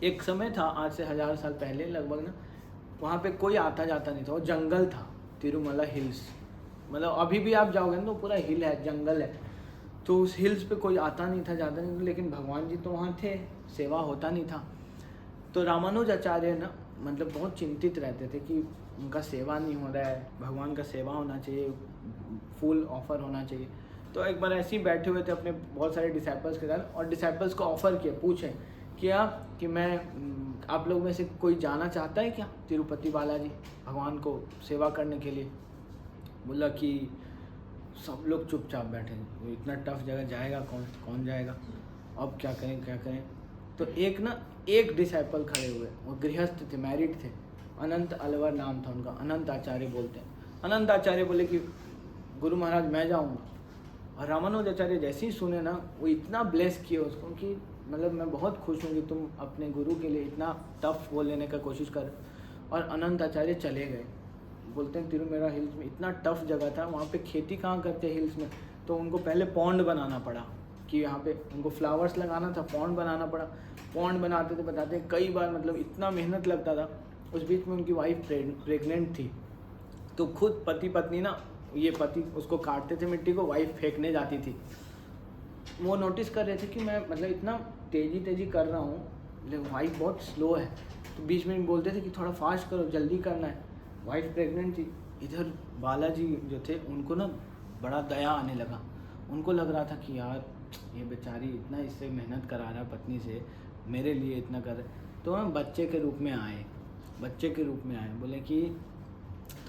Speaker 1: एक समय था आज से 1000 साल पहले लगभग ना, वहाँ पे कोई आता जाता नहीं था, वो जंगल था, तिरुमला हिल्स। मतलब अभी भी आप जाओगे ना तो पूरा हिल है, जंगल है। तो उस हिल्स पे कोई आता नहीं था, ज़्यादा नहीं था, लेकिन भगवान जी तो वहाँ थे, सेवा होता नहीं था। तो रामानुज आचार्य ना मतलब बहुत चिंतित रहते थे कि उनका सेवा नहीं हो रहा है, भगवान का सेवा होना चाहिए, फुल ऑफर होना चाहिए। तो एक बार ऐसे ही बैठे हुए थे अपने बहुत सारे डिसाइपल्स के साथ, और डिसाइपल्स को ऑफ़र किया, पूछे क्या कि मैं आप लोग में से कोई जाना चाहता है क्या तिरुपति बालाजी भगवान को सेवा करने के लिए। बोला कि सब लोग चुपचाप बैठे, वो इतना टफ जगह जाएगा कौन जाएगा, अब क्या करें। तो एक डिसाइपल खड़े हुए, वो गृहस्थ थे, मैरिड थे, अनंत अलवर नाम था उनका, अनंत आचार्य बोलते हैं। अनंत आचार्य बोले कि गुरु महाराज मैं जाऊँगा। और रामानुज आचार्य जैसे ही सुने ना, वो इतना ब्लेस किए उसको कि मतलब मैं बहुत खुश हूँ कि तुम अपने गुरु के लिए इतना टफ वो लेने का कोशिश कर। और अनंत आचार्य चले गए। बोलते हैं तिरुमेरा हिल्स में इतना टफ जगह था, वहाँ पे खेती कहाँ करते हिल्स में, तो उनको पहले पॉन्ड बनाना पड़ा कि यहाँ पे उनको फ्लावर्स लगाना था, पॉन्ड बनाना पड़ा। पॉन्ड बनाते थे, बताते हैं कई बार मतलब इतना मेहनत लगता था। उस बीच में उनकी वाइफ प्रेग्नेंट थी, तो खुद पति पत्नी ना, ये पति उसको काटते थे मिट्टी को, वाइफ फेंकने जाती थी। वो नोटिस कर रहे थे कि मैं मतलब इतना तेज़ी कर रहा हूँ, लेकिन वाइफ बहुत स्लो है। तो बीच में बोलते थे कि थोड़ा फास्ट करो, जल्दी करना है। वाइफ प्रेग्नेंट थी। इधर बालाजी जो थे उनको ना बड़ा दया आने लगा। उनको लग रहा था कि यार ये बेचारी इतना इससे मेहनत करा रहा है पत्नी से, मेरे लिए इतना कर रहे। तो हम बच्चे के रूप में आए, बोले कि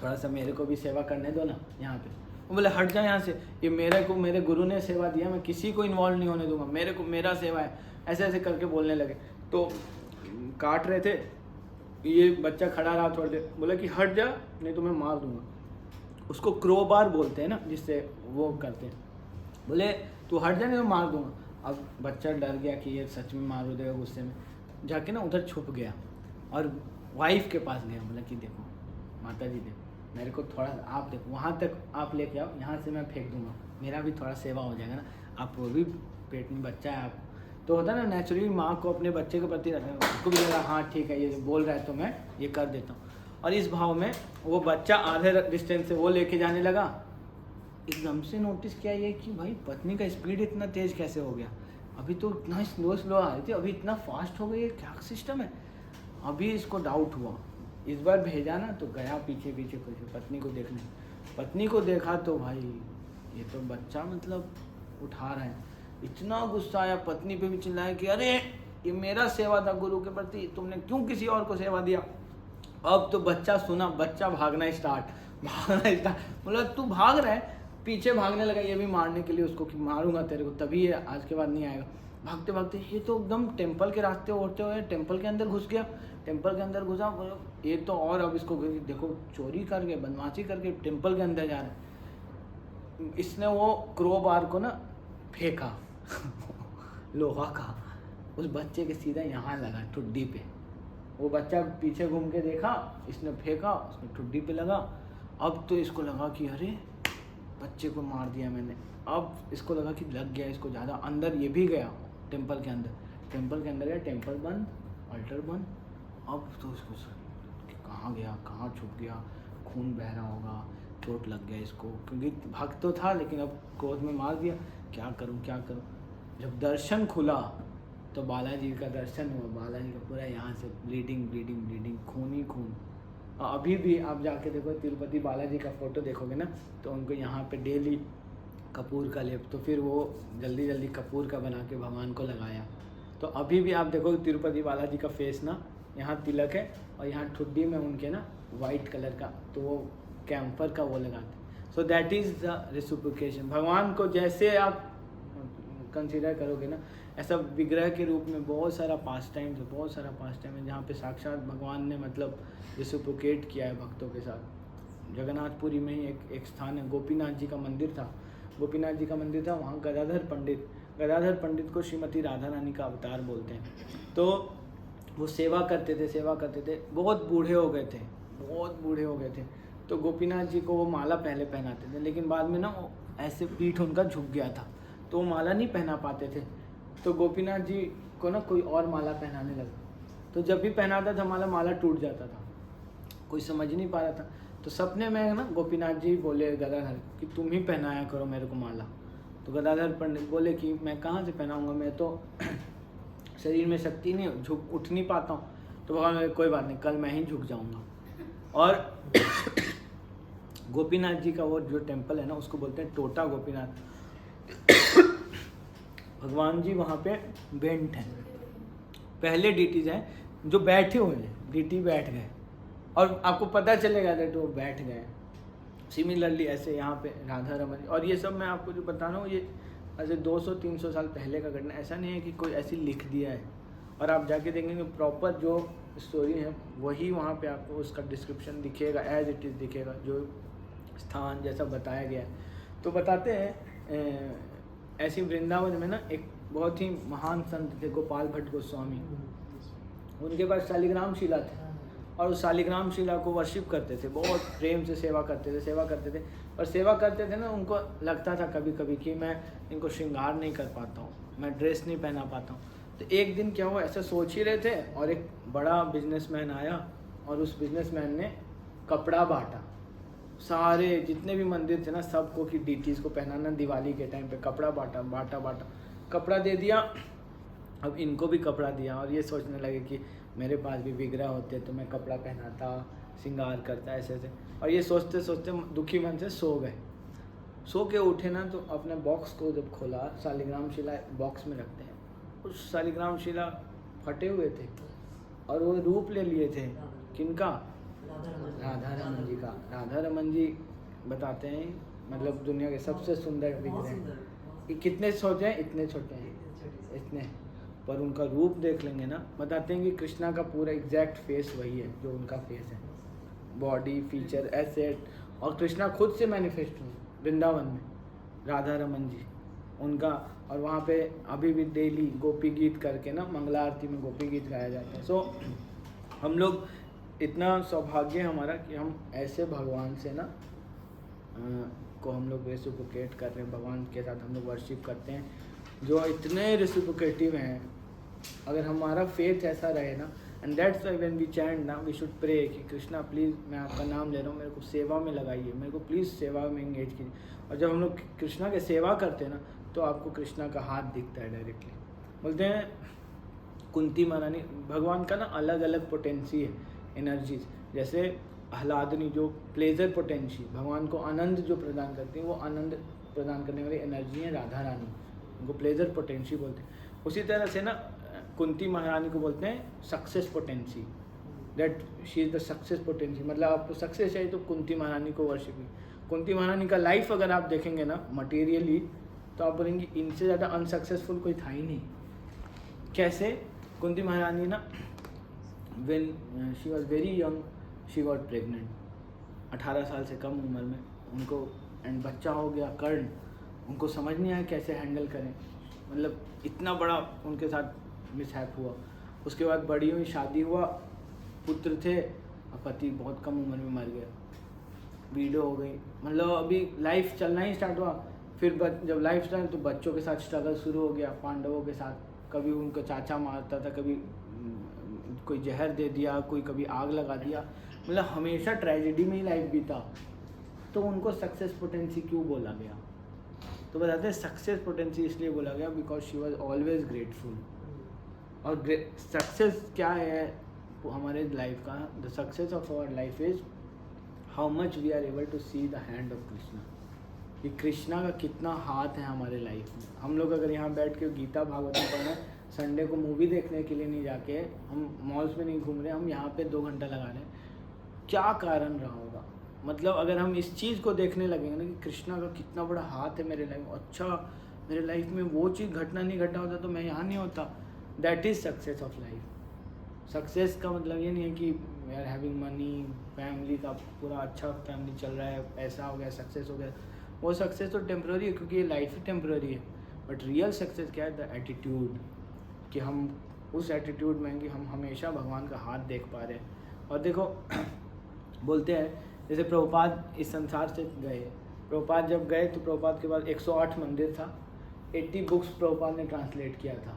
Speaker 1: थोड़ा सा मेरे को भी सेवा करने दो ना यहाँ पे। वो बोले हट जाए यहाँ से, ये मेरे गुरु ने सेवा दिया, मैं किसी को इन्वॉल्व नहीं होने दूंगा, मेरा सेवा है, ऐसे करके बोलने लगे। तो काट रहे थे, ये बच्चा खड़ा रहा थोड़ी देर, बोला कि हट जा नहीं तो मैं मार दूंगा। उसको क्रोबार बोलते हैं ना, जिससे वो करते हैं। बोले तू हट जा नहीं तो मार दूंगा। अब बच्चा डर गया कि ये सच में मार देगा गुस्से में, जाके ना उधर छुप गया और वाइफ के पास गया। बोला कि देखो माता जी देखो, मेरे को थोड़ा आप देखो, वहाँ तक आप लेके आओ, यहाँ से मैं फेंक दूंगा, मेरा भी थोड़ा सेवा हो जाएगा ना, आप वो भी पेट में बच्चा है आप। तो होता है ना नेचुरली माँ को अपने बच्चे के प्रति रखना, उसको भी लगा हाँ ठीक है ये बोल रहा है तो मैं ये कर देता हूँ। और इस भाव में वो बच्चा आधे डिस्टेंस से वो लेके जाने लगा। एकदम से नोटिस किया ये कि भाई पत्नी का स्पीड इतना तेज़ कैसे हो गया, अभी तो इतना स्लो आ रही थी, अभी इतना फास्ट हो गई, ये क्या सिस्टम है। अभी इसको डाउट हुआ, इस बार भेजा ना तो गया पीछे पत्नी को देखने। पत्नी को देखा तो भाई ये तो बच्चा मतलब उठा रहा है। इतना गुस्सा आया, पत्नी पे भी चिल्लाया कि अरे ये मेरा सेवा था गुरु के प्रति, तुमने क्यों किसी और को सेवा दिया। अब तो बच्चा सुना, बच्चा भागना स्टार्ट बोला तू भाग रहा है, पीछे भागने लगा ये भी मारने के लिए उसको कि मारूंगा तेरे को, तभी ये आज के बाद नहीं आएगा। भागते भागते ये तो एकदम टेंपल के रास्ते ओढ़ते हुए टेंपल के अंदर घुस गया। टेंपल के अंदर घुसा, ये तो और अब इसको देखो चोरी करके बदमाशी करके टेंपल के अंदर जा रहा है। इसने वो क्रोबार को ना फेंका लोहा का, उस बच्चे के सीधा यहाँ लगा ठुड्डी पे। वो बच्चा पीछे घूम के देखा, इसने फेंका, उसने ठुड्डी पे लगा। अब तो इसको लगा कि अरे बच्चे को मार दिया मैंने। अब इसको लगा कि लग गया इसको ज़्यादा। अंदर ये भी गया टेंपल के अंदर, टेंपल के अंदर गया, टेंपल बंद, अल्टर बंद। अब तो इसको कहाँ गया, कहाँ छुप गया, खून बह रहा होगा, चोट लग गया इसको, क्योंकि भक्त तो था लेकिन अब क्रोध में मार दिया। क्या करूँ क्या करूँ। जब दर्शन खुला तो बालाजी का दर्शन हुआ, बालाजी का पूरा यहाँ से ब्लीडिंग ब्लीडिंग ब्लीडिंग, खून ही खून। अभी भी आप जाके देखो तिरुपति बालाजी का फ़ोटो देखोगे ना, तो उनको यहाँ पे डेली कपूर का लेप, तो फिर वो जल्दी जल्दी कपूर का बना के भगवान को लगाया। तो अभी भी आप देखो तिरुपति बालाजी का फेस ना, यहाँ तिलक है और यहाँ ठुड्डी में उनके ना वाइट कलर का, तो वो कैम्फर का वो लगाते। So that is the reciprocation. भगवान को जैसे आप कंसिडर करोगे ना, ऐसा विग्रह के रूप में बहुत सारा पास टाइम है, बहुत सारा पास टाइम है जहाँ पे साक्षात भगवान ने मतलब रेसिप्रोकेट किया है भक्तों के साथ। जगन्नाथपुरी में ही एक स्थान है, गोपीनाथ जी का मंदिर था, गोपीनाथ जी का मंदिर था, वहाँ गदाधर पंडित को श्रीमती राधा रानी का अवतार बोलते हैं। तो वो सेवा करते थे, बहुत बूढ़े हो गए थे। तो गोपीनाथ जी को वो माला पहले पहनाते थे, लेकिन बाद में ना वो ऐसे पीठ उनका झुक गया था, तो वो माला नहीं पहना पाते थे। तो गोपीनाथ जी को ना कोई और माला पहनाने लगा, तो जब भी पहनाता था माला टूट जाता था, कोई समझ नहीं पा रहा था। तो सपने में ना गोपीनाथ जी बोले गदाधर कि तुम ही पहनाया करो मेरे को माला। तो गदाधर पंडित बोले कि मैं कहाँ से पहनाऊँगा, मैं तो शरीर में शक्ति नहीं, उठ नहीं पाता हूँ। तो भगवान कोई बात नहीं, कल मैं ही झुक जाऊँगा। और गोपीनाथ जी का वो जो टेम्पल है ना, उसको बोलते हैं टोटा गोपीनाथ। भगवान जी वहाँ पे बेंट हैं, पहले डीटीज हैं जो बैठे हुए हैं, डीटी बैठ गए और आपको पता चलेगा दैट वो बैठ गए। सिमिलरली ऐसे यहाँ पे राधा रमन, और ये सब मैं आपको जो बता रहा हूँ ये ऐसे 200-300 साल पहले का घटना, ऐसा नहीं है कि कोई ऐसी लिख दिया है। और आप जाके देखेंगे प्रॉपर जो स्टोरी है वही वहाँ पे आपको उसका डिस्क्रिप्शन दिखेगा, एज इट इज़ दिखेगा, जो स्थान जैसा बताया गया है। तो बताते हैं ऐसी वृंदावन में ना एक बहुत ही महान संत थे गोपाल भट्ट गोस्वामी। उनके पास शालिग्राम शिला थे और उस शालिग्राम शिला को वर्शिप करते थे, बहुत प्रेम से सेवा करते थे। और सेवा करते थे ना, उनको लगता था कभी कभी कि मैं इनको श्रृंगार नहीं कर पाता हूँ, मैं ड्रेस नहीं पहना पाता हूँ। तो एक दिन क्या हुआ, ऐसा सोच ही रहे थे और एक बड़ा बिजनेसमैन आया और उस बिजनेसमैन ने कपड़ा बांटा, सारे जितने भी मंदिर थे ना सबको कि डीटीज़ को पहनाना दिवाली के टाइम पे कपड़ा बांटा, कपड़ा दे दिया। अब इनको भी कपड़ा दिया और ये सोचने लगे कि मेरे पास भी विग्रह होते तो मैं कपड़ा पहनाता, श्रृंगार करता, ऐसे। और ये सोचते सोचते दुखी मन से सो गए। सो के उठे ना तो अपने बॉक्स को जब खोला, शालिग्राम शिला बॉक्स में रखते हैं, उस शालिग्राम शिला फटे हुए थे और वो रूप ले लिए थे किनका, राधा रमन जी का। राधा रमन जी बताते हैं मतलब दुनिया के सबसे सुंदर विग्रह हैं। कितने छोटे हैं, इतने छोटे हैं, इतने, पर उनका रूप देख लेंगे ना, बताते हैं कि कृष्णा का पूरा एग्जैक्ट फेस वही है जो उनका फेस है, बॉडी फीचर एसेट। और कृष्णा खुद से मैनिफेस्ट हुए वृंदावन में, राधा रमन जी उनका। और वहाँ पे अभी भी डेली गोपी गीत करके ना, मंगला आरती में गोपी गीत गाया जाता है। सो हम लोग इतना सौभाग्य है हमारा कि हम ऐसे भगवान से ना को हम लोग रेसिप्रोकेट कर रहे हैं, भगवान के साथ हम लोग वर्शिप करते हैं जो इतने रेसिप्रोकेटिव हैं। अगर हमारा फेथ ऐसा रहे ना, and that's why when we chant ना वी शुड प्रे कि कृष्णा प्लीज़ मैं आपका नाम ले रहा हूँ, मेरे को सेवा में लगाइए, मेरे को प्लीज़ सेवा में एंगेज कीजिए। और जब हम लोग कृष्णा की सेवा करते हैं ना तो आपको कृष्णा का हाथ दिखता है डायरेक्टली। बोलते हैं कुंती महारानी, भगवान का ना अलग अलग पोटेंसी है, एनर्जीज। जैसे आह्लादनी जो प्लेजर पोटेंसी, भगवान को आनंद जो प्रदान करती है, वो आनंद प्रदान करने वाली एनर्जी है राधा रानी, उनको प्लेजर पोटेंसी बोलते हैं। उसी तरह से ना कुंती महारानी को बोलते हैं success potency, that she is the success potential. मतलब आपको सक्सेस चाहिए तो कुंती महारानी को वर्शिप की। कुंती महारानी का लाइफ अगर आप देखेंगे ना मटेरियली, तो आप बोलेंगे इनसे ज़्यादा अनसक्सेसफुल कोई था ही नहीं। कैसे? कुंती महारानी ना when she was very young she got pregnant, 18 साल से कम उम्र में उनको एंड बच्चा हो गया कर्ण। उनको समझ नहीं आया कैसे हैंडल करें, मतलब इतना बड़ा उनके साथ मिसहैप हुआ। उसके बाद बड़ी हुई, शादी हुआ, पुत्र थे, और पति बहुत कम उम्र में मर गया, वीडो हो गई। मतलब अभी लाइफ चलना ही स्टार्ट हुआ। फिर जब लाइफ स्टार्ट तो बच्चों के साथ स्ट्रगल शुरू हो गया, पांडवों के साथ। कभी उनको चाचा मारता था, कभी कोई जहर दे दिया, कोई कभी आग लगा दिया, मतलब हमेशा ट्रेजेडी में ही लाइफ बीता। तो उनको सक्सेस पोटेंसी क्यों बोला गया? तो बताते हैं सक्सेस पोटेंसी इसलिए बोला गया because she was always grateful. और सक्सेस क्या है हमारे लाइफ का? The success of our life is how much we are able to see the hand of Krishna, कि कृष्णा का कितना हाथ है हमारे लाइफ में। हम लोग अगर यहाँ बैठ के गीता भागवत पढ़ें, संडे को मूवी देखने के लिए नहीं जाके, हम मॉल्स में नहीं घूम रहे, हम यहाँ पे 2 घंटा लगा रहे हैं, क्या कारण रहा होगा? मतलब अगर हम इस चीज़ को देखने लगेंगे ना कि कृष्णा का कितना बड़ा हाथ है मेरे लाइफ में, अच्छा मेरे लाइफ में वो चीज़ घटना नहीं घटा होता तो मैं यहाँ नहीं होता। That is success of life. Success का मतलब ये नहीं है कि we are having money, family का पूरा अच्छा फैमिली चल रहा है, पैसा हो गया, सक्सेस हो गया। वो सक्सेस तो टेम्प्रेरी है क्योंकि ये लाइफ ही टेम्प्रेरी है। बट रियल सक्सेस क्या है? द एटीट्यूड, कि हम उस एटीट्यूड में कि हम हमेशा भगवान का हाथ देख पा रहे हैं। और देखो बोलते हैं जैसे प्रभुपाद इस संसार से गए, प्रभुपाद जब गए तो प्रभुपाद के बाद 108 मंदिर था, 80 बुक्स प्रभुपाद ने ट्रांसलेट किया था,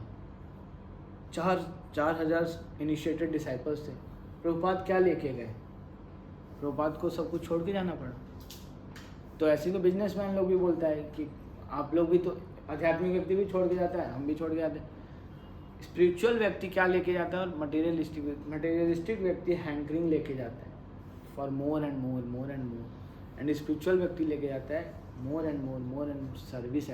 Speaker 1: 4,000 इनिशिएटेड डिसाइपल्स थे। प्रभुपाद क्या लेके गए? प्रभुपाद को सब कुछ छोड़ के जाना पड़ा। तो ऐसे तो बिजनेसमैन लोग भी बोलता है कि आप लोग भी तो, आध्यात्मिक व्यक्ति भी छोड़ के जाता है, हम भी छोड़ के जाते हैं। स्पिरिचुअल व्यक्ति क्या लेके जाता है? और मटेरियलिस्टिक व्यक्ति हैंकरिंग लेके जाता है for more and more, more and more. And spiritual व्यक्ति लेके जाता है मोर and more, more and service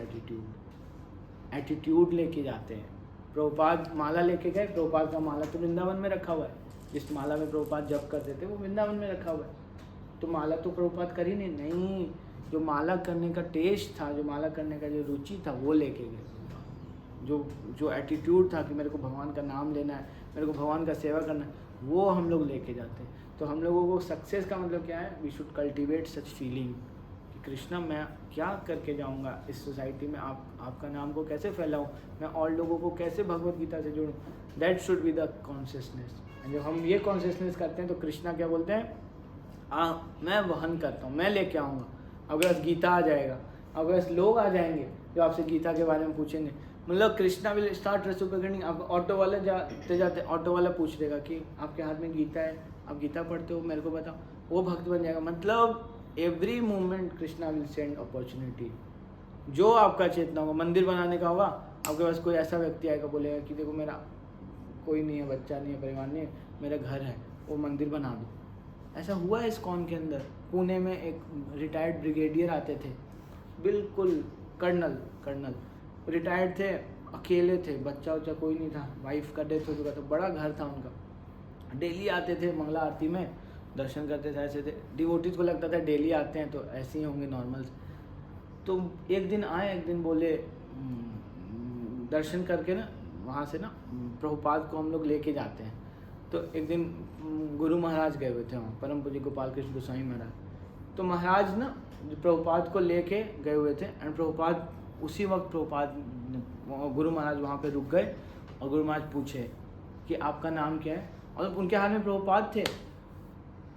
Speaker 1: attitude लेके जाते हैं। प्रभुपाद माला लेके गए, प्रभुपाद का माला तो वृंदावन में रखा हुआ है, जिस माला में प्रभुपाद जप करते थे वो वृंदावन में रखा हुआ है। तो माला तो प्रभुपाद कर ही नहीं, जो माला करने का टेस्ट था, जो माला करने का जो रुचि था वो लेके गए। जो एटीट्यूड था कि मेरे को भगवान का नाम लेना है, मेरे को भगवान का सेवा करना है, वो हम लोग लेके जाते हैं। तो हम लोगों को सक्सेस का मतलब क्या है? We should cultivate such feeling कि कृष्णा मैं क्या करके जाऊंगा इस सोसाइटी में, आपका नाम को कैसे फैलाऊं, मैं और लोगों को कैसे भगवत गीता से जोड़ूं। That should be the consciousness. जब हम ये कॉन्शियसनेस करते हैं तो कृष्णा क्या बोलते हैं? मैं वहन करता हूँ, मैं लेके आऊँगा। अगर गीता आ जाएगा, अगर लोग आ जाएंगे जो आपसे गीता के बारे में पूछेंगे, मतलब कृष्णा विल स्टार्ट रेसिप्रोकेटिंग। आप ऑटो वाले जाते जाते ऑटो वाला पूछ देगा कि आपके हाथ में गीता है, आप गीता पढ़ते हो, मेरे को बताओ, वो भक्त बन जाएगा। मतलब every moment Krishna will send opportunity. जो आपका चेतना होगा, मंदिर बनाने का होगा, आपके पास कोई ऐसा व्यक्ति आएगा, बोलेगा कि देखो मेरा कोई नहीं है, बच्चा नहीं है, परिवार नहीं है, मेरा घर है, वो मंदिर बना दो। ऐसा हुआ है इस्कॉन के अंदर। पुणे में एक रिटायर्ड ब्रिगेडियर आते थे, बिल्कुल कर्नल रिटायर्ड थे, अकेले थे, बच्चा उच्चा कोई नहीं था, वाइफ का डेथ हो चुका था, बड़ा घर था उनका। डेली आते थे मंगला आरती में, दर्शन करते थे, ऐसे थे। डिवोटीज को लगता था डेली आते हैं तो ऐसे ही होंगे नॉर्मल। तो एक दिन आए, एक दिन बोले दर्शन करके ना वहाँ से ना प्रभुपाद को हम लोग लेके जाते हैं। तो एक दिन गुरु महाराज गए हुए थे वहाँ, परम पूज्य गोपाल कृष्ण गोस्वामी महाराज। तो महाराज ना प्रभुपाद को लेके गए हुए थे एंड प्रभुपाद उसी वक्त गुरु महाराज वहाँ पे रुक गए और गुरु महाराज पूछे कि आपका नाम क्या है, और उनके हाथ में प्रभुपाद थे।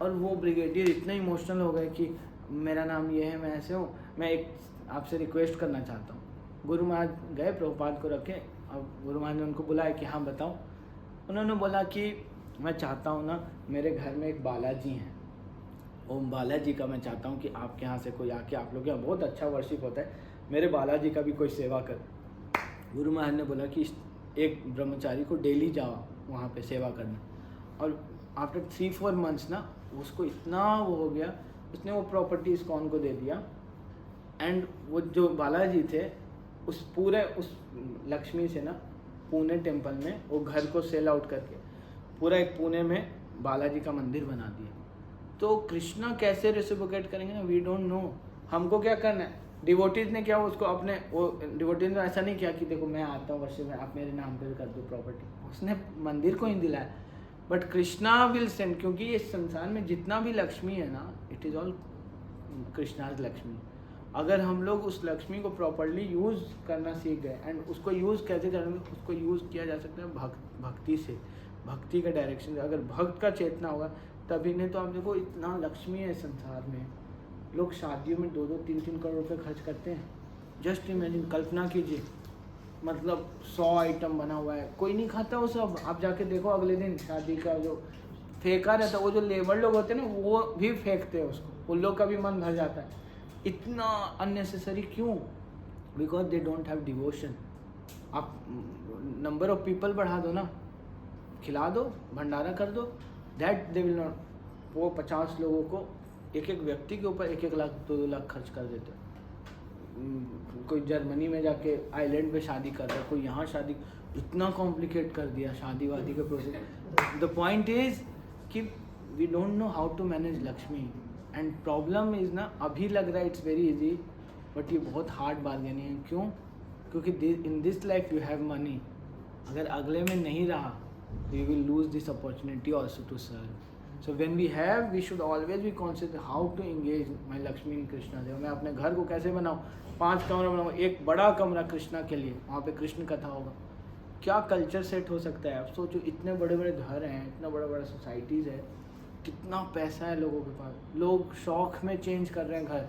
Speaker 1: और वो ब्रिगेडियर इतना इमोशनल हो गए कि मेरा नाम ये है, मैं ऐसे हूँ, मैं एक आपसे रिक्वेस्ट करना चाहता हूँ। गुरु महाराज गए, प्रभुपाद को रखे और गुरु महाराज ने उनको बुलाया कि हाँ बताओ। उन्होंने बोला कि मैं चाहता हूँ ना, मेरे घर में एक बालाजी हैं, ओम बालाजी का मैं चाहता हूँ कि आपके यहाँ से कोई आके, आप लोग यहाँ बहुत अच्छा वर्शिप होता है, मेरे बालाजी का भी कोई सेवा कर। गुरु महाराज ने बोला कि एक ब्रह्मचारी को डेली जाओ वहाँ पे सेवा करना। और आफ्टर 3-4 मंथ्स ना उसको इतना वो हो गया, उसने वो प्रॉपर्टी इस्कॉन को दे दिया। एंड वो जो बालाजी थे उस लक्ष्मी से ना पुणे टेम्पल में वो घर को सेल आउट करके पूरा एक पुणे में बालाजी का मंदिर बना दिया, तो कृष्णा कैसे रेसिप्रोकेट करेंगे ना, वी डोंट नो। हमको क्या करना है, डिवोटीज ने क्या उसको अपने, वो डिवोटीज ने ऐसा नहीं किया कि देखो मैं आता हूँ वर्षे में, आप मेरे नाम पे कर दो प्रॉपर्टी, उसने मंदिर को ही दिलाया। बट कृष्णा विल सेंड, क्योंकि इस संसार में जितना भी लक्ष्मी है ना, it is all Krishna's Lakshmi. अगर हम लोग उस लक्ष्मी को प्रॉपरली यूज़ करना सीख गए, एंड उसको यूज़ कैसे करेंगे, उसको यूज़ किया जा सकता है भक्ति से, भक्ति का डायरेक्शन से। अगर भक्त का चेतना होगा तभी, नहीं तो आप देखो इतना लक्ष्मी है इस संसार में, लोग शादियों में 2-2, 3-3 करोड़ रुपए खर्च करते हैं। जस्ट इमेजिन, कल्पना कीजिए, मतलब 100 आइटम बना हुआ है, कोई नहीं खाता वो सब। आप जाके देखो अगले दिन शादी का जो फेंका रहता है, वो जो लेबर लोग होते हैं ना, वो भी फेंकते हैं उसको, उन लोग का भी मन भर जाता है। इतना अननेसेसरी क्यों? Because they don't have devotion. आप नंबर ऑफ पीपल बढ़ा दो ना, खिला दो, भंडारा कर दो, दैट दे विल नॉट। वो 50 लोगों को, एक एक व्यक्ति के ऊपर 1-1 लाख 2-2 लाख खर्च कर देते हैं। कोई जर्मनी में जाके आइलैंड पे शादी कर रहा है, कोई यहाँ शादी, इतना कॉम्प्लिकेट कर दिया शादी वादी का प्रोसेस। द पॉइंट इज कि we don't know how to manage Lakshmi, and problem is ना, अभी लग रहा है इट्स वेरी इजी, बट ये बहुत हार्ड बार्गेनिंग है। क्यों? क्योंकि in this life you have money, अगर अगले में नहीं रहा we will lose this opportunity also to serve. So when we have, we should always be conscious how to engage my Lakshmi in Krishna देव। मैं अपने घर को कैसे बनाऊँ, 5 कमरा बनाऊँ, एक बड़ा कमरा कृष्णा के लिए, वहाँ पे कृष्ण कथा होगा। क्या कल्चर सेट हो सकता है? आप सोचो, इतने बड़े बड़े घर हैं, इतना बड़ा बड़ा सोसाइटीज़ है, कितना पैसा है लोगों के पास, लोग शौक में चेंज कर रहे हैं घर।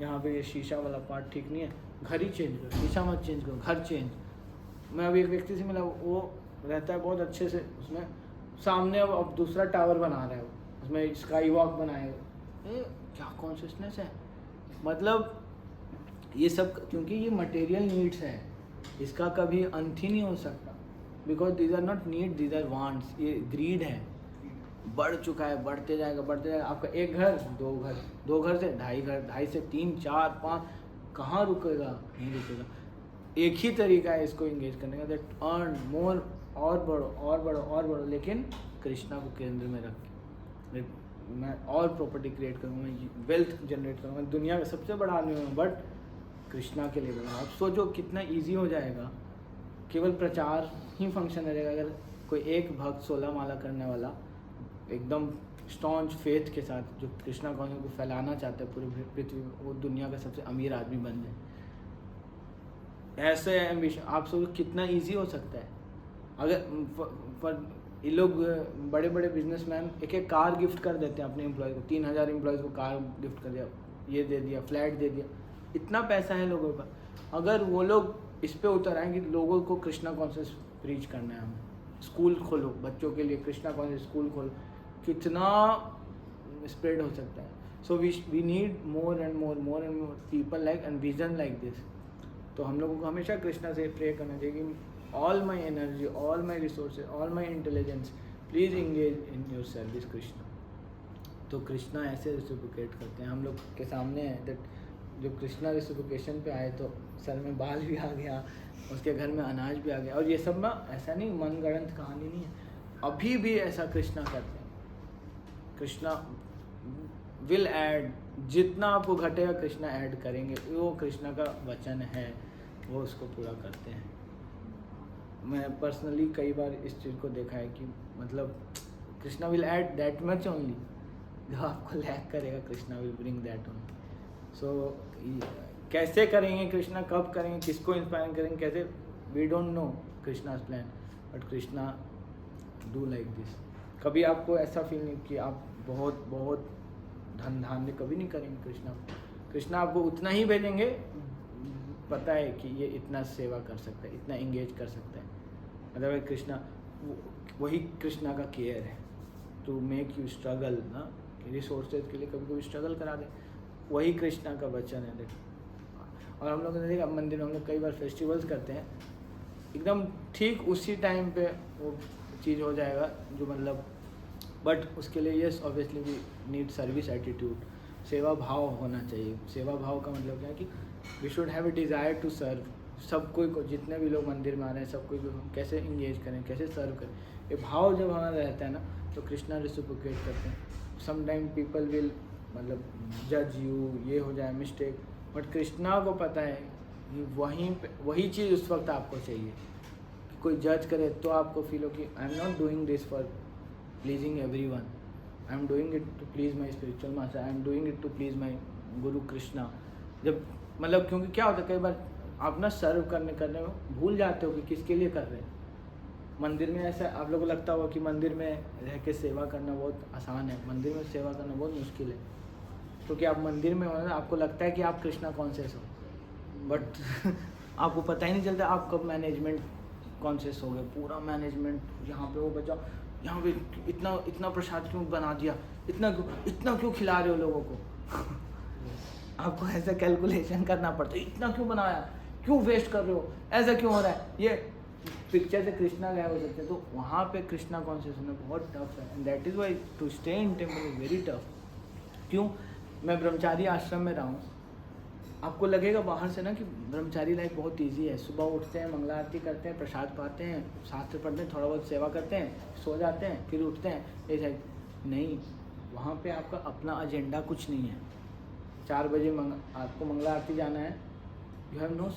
Speaker 1: यहाँ पे ये शीशा वाला पार्ट ठीक नहीं है, घर ही चेंज करो, शीशा मत चेंज करो, घर चेंज। मैं अभी एक व्यक्ति से मिला, वो रहता है बहुत अच्छे से उसमें, सामने अब दूसरा टावर बना रहा है, उसमें स्काई वॉक बनाएगा। क्या कॉन्शियसनेस है, मतलब ये सब, क्योंकि ये मटेरियल नीड्स है, इसका कभी अंत ही नहीं हो सकता। Because these are not need, these are wants. ये ग्रीड है, बढ़ चुका है, बढ़ते जाएगा बढ़ते जाएगा। आपका 1 घर 2 घर, 2 घर से 2.5 घर, 2.5 से 3 4 5, कहाँ रुकेगा? नहीं रुकेगा। एक ही तरीका है इसको इंगेज करने का, दैट अर्न मोर, और बढ़ो और बढ़ो और बढ़ो, लेकिन कृष्णा को केंद्र में रख के मैं और प्रॉपर्टी क्रिएट करूँगा, मैं वेल्थ जनरेट करूँगा, दुनिया का सबसे बड़ा आदमी हूँ, बट कृष्णा के लिए बना। आप सोचो कितना इजी हो जाएगा, केवल प्रचार ही फंक्शन रहेगा। अगर कोई एक भक्त 16 माला करने वाला एकदम स्टॉन्च फेथ के साथ, जो कृष्णा कॉन्सेप्ट को फैलाना चाहता है पूरी पृथ्वी में, वो दुनिया का सबसे अमीर आदमी बन जाए, ऐसे एम्बिशन। आप सोचो कितना इजी हो सकता है। अगर ये लोग बड़े बड़े बिजनेसमैन 1-1 कार गिफ्ट कर देते हैं अपने एम्प्लॉय को, 3000 एम्प्लॉयज़ को कार गिफ्ट कर दिया, ये दे दिया, फ्लैट दे दिया, इतना पैसा है लोगों का। अगर वो लोग इस पे उतर आएंगे, लोगों को कृष्णा कॉन्शियस प्रीच करना है, हमें स्कूल खोलो बच्चों के लिए, कृष्णा कॉन्शियस स्कूल खोलो, कितना स्प्रेड हो सकता है। So we need more and more people like and vision like this. तो हम लोगों को हमेशा कृष्णा से प्रे करना चाहिए कि all my energy, all my resources, all my intelligence, please engage in your service Krishna. तो कृष्णा ऐसे रेसिप्रोकेट करते हैं। हम लोग के सामने है दैट जो कृष्णा रेसिप्रोकेशन पे आए तो सर में बाल भी आ गया, उसके घर में अनाज भी आ गया, और ये सब ना ऐसा नहीं मनगढ़ंत कहानी नहीं है, अभी भी ऐसा कृष्णा करते हैं। कृष्णा विल ऐड, जितना आपको घटेगा कृष्णा ऐड करेंगे, वो कृष्णा का वचन है, वो उसको पूरा करते हैं। मैं पर्सनली कई बार इस चीज़ को देखा है कि मतलब Krishna will add that much only, जो आपको लैक करेगा Krishna will bring that only. So कैसे करेंगे कृष्णा, कब करेंगे, किसको इंस्पायर करेंगे, कैसे, we don't know Krishna's plan, but Krishna do like this. कभी आपको ऐसा फील नहीं कि आप बहुत बहुत धन धान्य कभी नहीं करेंगे कृष्णा। कृष्णा आपको उतना ही भेजेंगे, पता है कि ये इतना सेवा कर सकता है, इतना इंगेज कर सकता है। मतलब कृष्णा, वही कृष्णा का केयर है, टू मेक यू स्ट्रगल ना, रिसोर्सेज के लिए कभी कभी स्ट्रगल करा दे, वही कृष्णा का वचन है। और हम लोग ने देखा मंदिर में हम लोग कई बार फेस्टिवल्स करते हैं, एकदम ठीक उसी टाइम पे वो चीज़ हो जाएगा जो मतलब, बट उसके लिए yes obviously we need service attitude, सेवा भाव होना चाहिए। सेवा भाव का मतलब क्या है कि we should have a desire to serve. सब कोई को, जितने भी लोग मंदिर में आ रहे हैं, सब कोई को हम कैसे इंगेज करें, कैसे सर्व करें, ये भाव जब हमारा रहता है ना तो कृष्णा रेसिप्रोकेट करते हैं. समटाइम पीपल विल मतलब जज यू, ये हो जाए मिस्टेक, बट कृष्णा को पता है कि वही चीज़ उस वक्त आपको चाहिए. कोई जज करे तो आपको फील हो कि I am not doing this for pleasing everyone, I am doing it to please my spiritual master, I am doing it to please my guru Krishna. जब मतलब क्योंकि क्या होता है कई बार आप ना सर्व करने में भूल जाते हो कि किसके लिए कर रहे हैं. मंदिर में ऐसा आप लोगों को लगता होगा कि मंदिर में रह के सेवा करना बहुत आसान है. मंदिर में सेवा करना बहुत मुश्किल है, क्योंकि आप मंदिर में हो ना आपको लगता है कि आप कृष्णा कॉन्शियस हो, बट आपको पता ही नहीं चलता आप कब मैनेजमेंट कॉन्शियस हो गए. पूरा मैनेजमेंट यहाँ पे वो बचाओ, यहाँ पे इतना प्रसाद क्यों बना दिया, इतना क्यों खिला रहे हो लोगों को. आपको ऐसा कैलकुलेशन करना पड़ता है, इतना क्यों बनाया, क्यों वेस्ट कर रहे हो, ऐसा क्यों हो रहा है. ये पिक्चर से कृष्णा गायब हो सकते हैं. तो वहाँ पे कृष्णा कॉन्शियस होना बहुत टफ है, and that is why to stay in temple is very tough. क्यों? मैं ब्रह्मचारी आश्रम में रहा हूँ. आपको लगेगा बाहर से ना कि ब्रह्मचारी लाइफ बहुत इजी है. सुबह उठते हैं, मंगला आरती करते हैं, प्रसाद पाते हैं, शास्त्र पढ़ते हैं, थोड़ा बहुत सेवा करते हैं, सो जाते हैं, फिर उठते हैं. ऐसा नहीं, वहाँ पे आपका अपना एजेंडा कुछ नहीं है. 4 बजे आपको मंगला आरती जाना है, यू हैव नो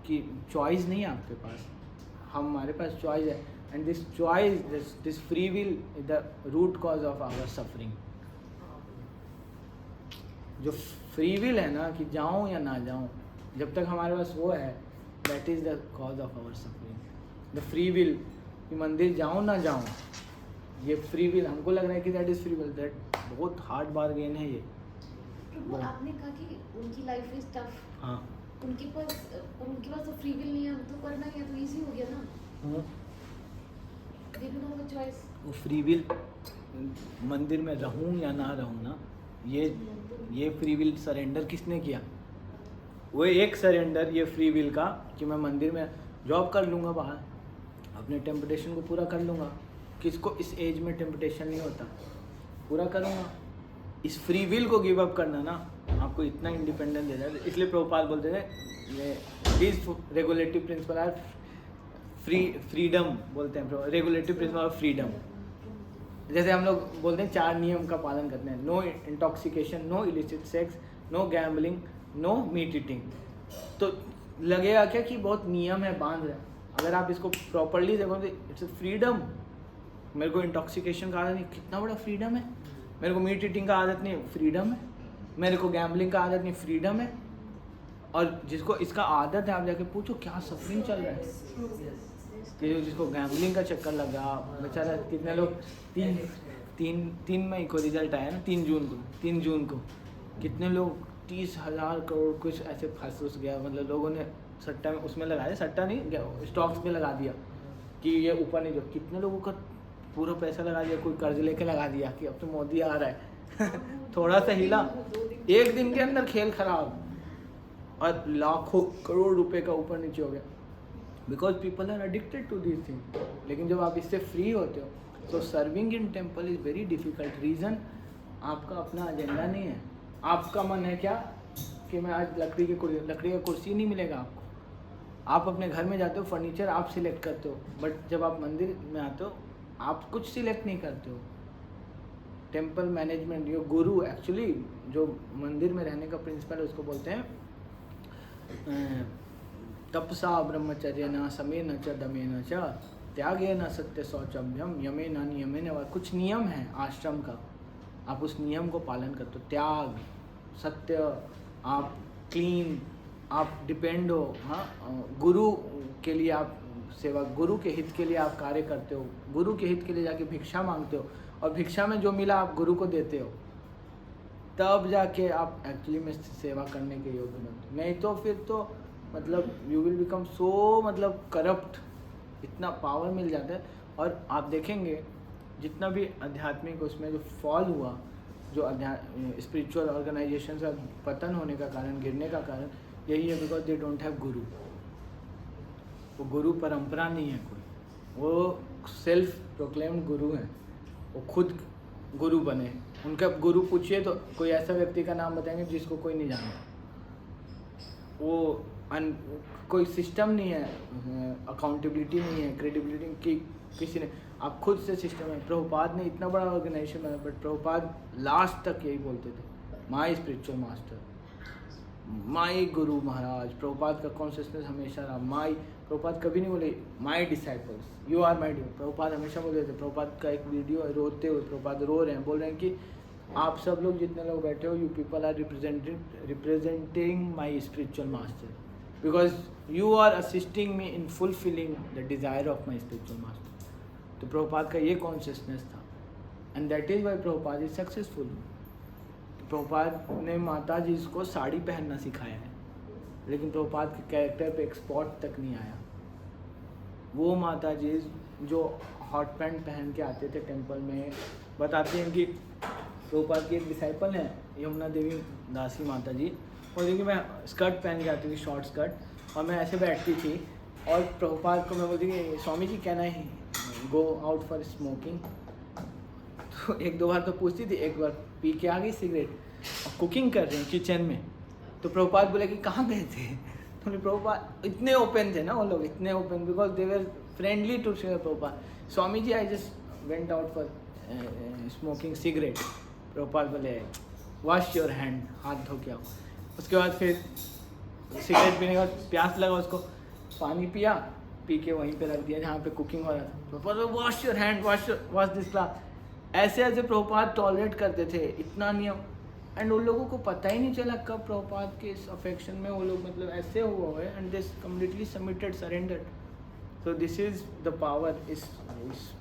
Speaker 1: कि चॉइस नहीं है आपके पास. हमारे पास चॉइस है, and this choice, this free will is the root cause of our suffering. जो फ्री विल है ना कि जाऊं या ना जाऊं, जब तक हमारे पास वो है, that is the cause of our suffering. The free will कि मंदिर जाऊं ना जाऊं, ये फ्री विल हमको लग रहा है कि that is free will. That बहुत हार्ड बार्गेन है ये.
Speaker 4: प्रभु आपने कहा कि उनकी लाइफ इज टफ.
Speaker 1: हाँ,
Speaker 4: उनके पास तो फ्री विल नहीं है, तो करना ही है, तो इजी हो गया ना. They don't have a choice.
Speaker 1: वो फ्री विल मंदिर में रहूं या ना रहूं ना, ये फ्री विल सरेंडर किसने किया? वो एक सरेंडर ये फ्री विल का कि मैं मंदिर में जॉब कर लूँगा, बाहर अपने टेम्पटेशन को पूरा कर लूँगा. किसको इस एज में टेम्पटेशन नहीं होता, पूरा करूँगा. इस फ्री विल को गिव अप करना ना आपको इतना इंडिपेंडेंस दे जाए. इसलिए प्रभुपाद बोलते थे this regulative principle are freedom बोलते हैं. Regulative principle of freedom. जैसे हम लोग बोलते हैं 4 नियम का पालन करते हैं. No intoxication, no illicit sex, no gambling, no meat eating. तो लगेगा क्या कि बहुत नियम है, बांध है. अगर आप इसको प्रॉपरली देखो तो इट्स फ्रीडम. मेरे को इंटॉक्सिकेशन का आदत नहीं, कितना बड़ा फ्रीडम है. मेरे को मीट ईटिंग का आदत नहीं, फ्रीडम है. मेरे को गैम्बलिंग का आदत नहीं, फ्रीडम है. और जिसको इसका आदत है आप जाके पूछो क्या सफरिंग चल रहा है. कि जिसको गैम्बलिंग का चक्कर लगा बेचारा, कितने लोग तीन मई को रिजल्ट आया ना, 3 जून को कितने लोग 30,000 करोड़ कुछ ऐसे फंस गया. मतलब लोगों ने सट्टा में उसमें लगाया, सट्टा नहीं स्टॉक्स पे लगा दिया कि ये ऊपर नहीं. जो कितने लोगों का पूरा पैसा लगा दिया, कोई कर्ज लेके लगा दिया कि अब तो मोदी आ रहा है. थोड़ा सा हिला, 1 दिन के अंदर खेल खराब, और लाखों करोड़ रुपए का ऊपर नीचे हो गया. Because people are addicted to this thing. लेकिन जब आप इससे फ्री होते हो तो serving in temple is very difficult. Reason आपका अपना एजेंडा नहीं है. आपका मन है क्या कि मैं आज लकड़ी का कुर्सी नहीं मिलेगा आपको. आप अपने घर में जाते हो, फर्नीचर आप सिलेक्ट करते हो, बट जब आप मंदिर में आते हो आप कुछ सिलेक्ट नहीं करते हो. टेम्पल मैनेजमेंट, यो गुरु एक्चुअली जो मंदिर में रहने का प्रिंसिपल है उसको बोलते हैं तपसा ब्रह्मचर्य न समय न च दमे न च त्यागे न सत्य शौचम्यम यमे न नियमे न. कुछ नियम है आश्रम का, आप उस नियम को पालन करते हो. त्याग, सत्य, आप क्लीन, आप डिपेंड हो. हाँ, गुरु के लिए आप सेवा, गुरु के हित के लिए आप कार्य करते हो. गुरु के हित के लिए जाके भिक्षा मांगते हो, और भिक्षा में जो मिला आप गुरु को देते हो. तब जाके आप एक्चुअली में सेवा करने के योग्य बनते. नहीं तो फिर तो मतलब यू विल बिकम सो मतलब करप्ट. इतना पावर मिल जाता है. और आप देखेंगे जितना भी आध्यात्मिक उसमें जो फॉल हुआ, जो स्पिरिचुअल ऑर्गेनाइजेशन का पतन होने का कारण, गिरने का कारण यही है, बिकॉज दे डोंट हैव गुरु. वो गुरु परंपरा नहीं है कोई, वो सेल्फ प्रोक्लेम्ड गुरु हैं. वो खुद गुरु बने. उनका गुरु पूछिए तो कोई ऐसा व्यक्ति का नाम बताएंगे जिसको कोई नहीं जानता. वो कोई सिस्टम नहीं है, अकाउंटेबिलिटी नहीं है, क्रेडिबिलिटी की किसी ने. आप खुद से सिस्टम है। प्रभुपाद ने इतना बड़ा ऑर्गेनाइजेशन बनाया, बट प्रभुपाद लास्ट तक यही बोलते थे, माई स्पिरिचुअल मास्टर, माई गुरु महाराज। प्रभुपाद का कॉन्शियसनेस हमेशा रहा माई। प्रभुपाद कभी नहीं बोले my disciples, you are my disciple. Prabhupada हमेशा बोलते थे। प्रभुपाद का एक वीडियो है रोते हुए, प्रभुपाद रो रहे हैं, बोल रहे हैं कि आप सब लोग जितने लोग बैठे हो, you people are representing my spiritual master, because you are assisting me in fulfilling the desire of my spiritual master. तो प्रभुपाद का ये कॉन्शियसनेस था, and that is why Prabhupada is successful. Prabhupada ने माता जी को साड़ी पहनना सिखाया है, लेकिन प्रभुपाद के कैरेक्टर पे एक स्पॉट तक नहीं आया। वो माता जी जो हॉट पैंट पहन के आते थे टेंपल में, बताते हैं कि प्रभुपाद की एक डिसाइपल हैं यमुना देवी दासी माता जी, और देखिए मैं स्कर्ट पहन के आती थी, शॉर्ट स्कर्ट, और मैं ऐसे बैठती थी, और प्रभुपाद को मैं बोलती कि Swami ji can I go out for smoking. तो एक दो बार तो पूछती थी, एक बार पी के आ गई सिगरेट, और कुकिंग कर रही हैं किचन में। तो प्रभुपाद बोले कि कहाँ गए थे? तो प्रभुपाद इतने ओपन थे ना वो लोग, इतने open, because they were friendly to Prabhupada. Swami ji I just went out for smoking cigarette. Prabhupada बोले वॉश योर हैंड, हाथ धो के आओ। उसके बाद फिर सिगरेट पीने के बाद प्यास लगा उसको, पानी पिया, पी के वहीं पे रख दिया जहाँ पे कुकिंग हो रहा था। Prabhupada wash your hand, wash this cloth. ऐसे ऐसे प्रभुपाद टॉलरेट करते थे, इतना नियम। एंड उन लोगों को पता ही नहीं चला कब प्रभुपाद के इस अफेक्शन में वो लोग मतलब ऐसे हुआ है, and this completely submitted, surrendered. So this is the power. इस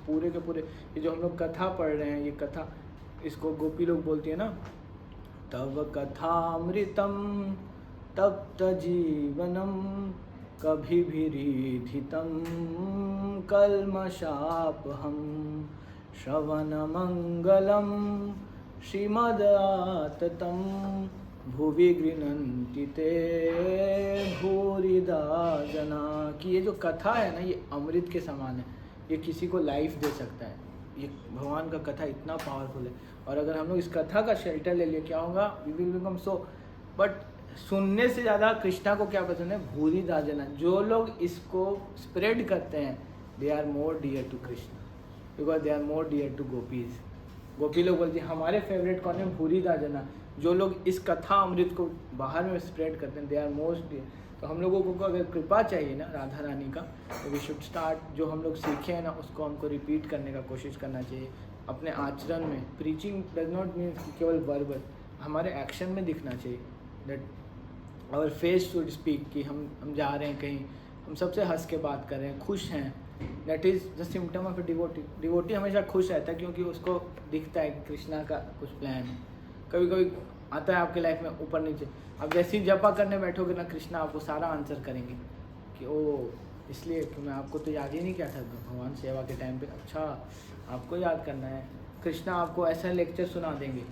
Speaker 1: पूरे के पूरे ये जो हम लोग कथा पढ़ रहे हैं, ये कथा, इसको गोपी लोग बोलती है ना, तव कथामृतम तप्त जीवनम कभी भी रिधितम कल्मषापहम श्रवण मंगलम श्रीमदाततम भुवि गृह्णन्ति ते भूरिदा जना। कि ये जो कथा है ना, ये अमृत के समान है, ये किसी को लाइफ दे सकता है। ये भगवान का कथा इतना पावरफुल है, और अगर हम लोग इस कथा का शेल्टर ले लिए, क्या होगा? We will become so. But सुनने से ज़्यादा कृष्णा को क्या पसंद है? भूरी दाजना। जो लोग इसको स्प्रेड करते हैं, they are more dear to Krishna, because they are more dear to gopis. गोपी लोग बोलते हैं हमारे फेवरेट कौन है? भूरी दाजना। जो लोग इस कथा अमृत को बाहर में स्प्रेड करते हैं, दे आर मोस्ट डियर। तो हम लोगों को अगर कृपा चाहिए ना राधा रानी का, तो वी शुड स्टार्ट, जो हम लोग सीखे हैं ना उसको हमको रिपीट करने का कोशिश करना चाहिए अपने आचरण में। प्रीचिंग डज नॉट मीन केवल वर्बल, हमारे एक्शन में दिखना चाहिए। That our face should speak, कि हम जा रहे हैं कहीं, हम सबसे हंस के बात कर रहे हैं, खुश हैं। That is the symptom of a devotee. Devotee हमेशा खुश रहता है, क्योंकि उसको दिखता है कि कृष्णा का कुछ प्लान है। कभी कभी आता है आपके लाइफ में ऊपर नीचे, अब जैसे ही जपा करने बैठोगे ना, कृष्णा आपको सारा आंसर करेंगे कि ओ इसलिए कि मैं आपको तो याद ही नहीं किया था भगवान सेवा के टाइम पे, अच्छा आपको याद करना है। कृष्णा आपको ऐसा लेक्चर सुना देंगे,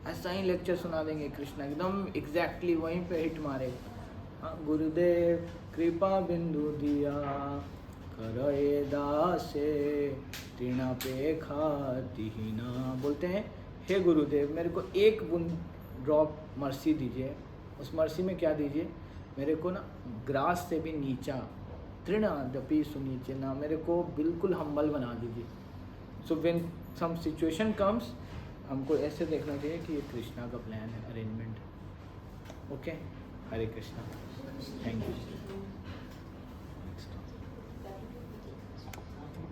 Speaker 1: ऐसा ही लेक्चर सुना देंगे कृष्णा, एकदम एग्जैक्टली वहीं पे हिट मारे। हाँ, गुरुदेव कृपा बिंदु दिया करए दासे तृणापेक्षा तिहिना। बोलते हैं हे गुरुदेव मेरे को एक बूंद ड्रॉप मर्सी दीजिए। उस मर्सी में क्या दीजिए? मेरे को ना ग्रास से भी नीचा, तृणादपि सुनीचे ना, मेरे को बिल्कुल हम्बल बना दीजिए। So when some situation comes, हमको ऐसे देखना चाहिए कि ये कृष्णा का प्लान है, arrangement. Okay, Hare Krishna, thank you.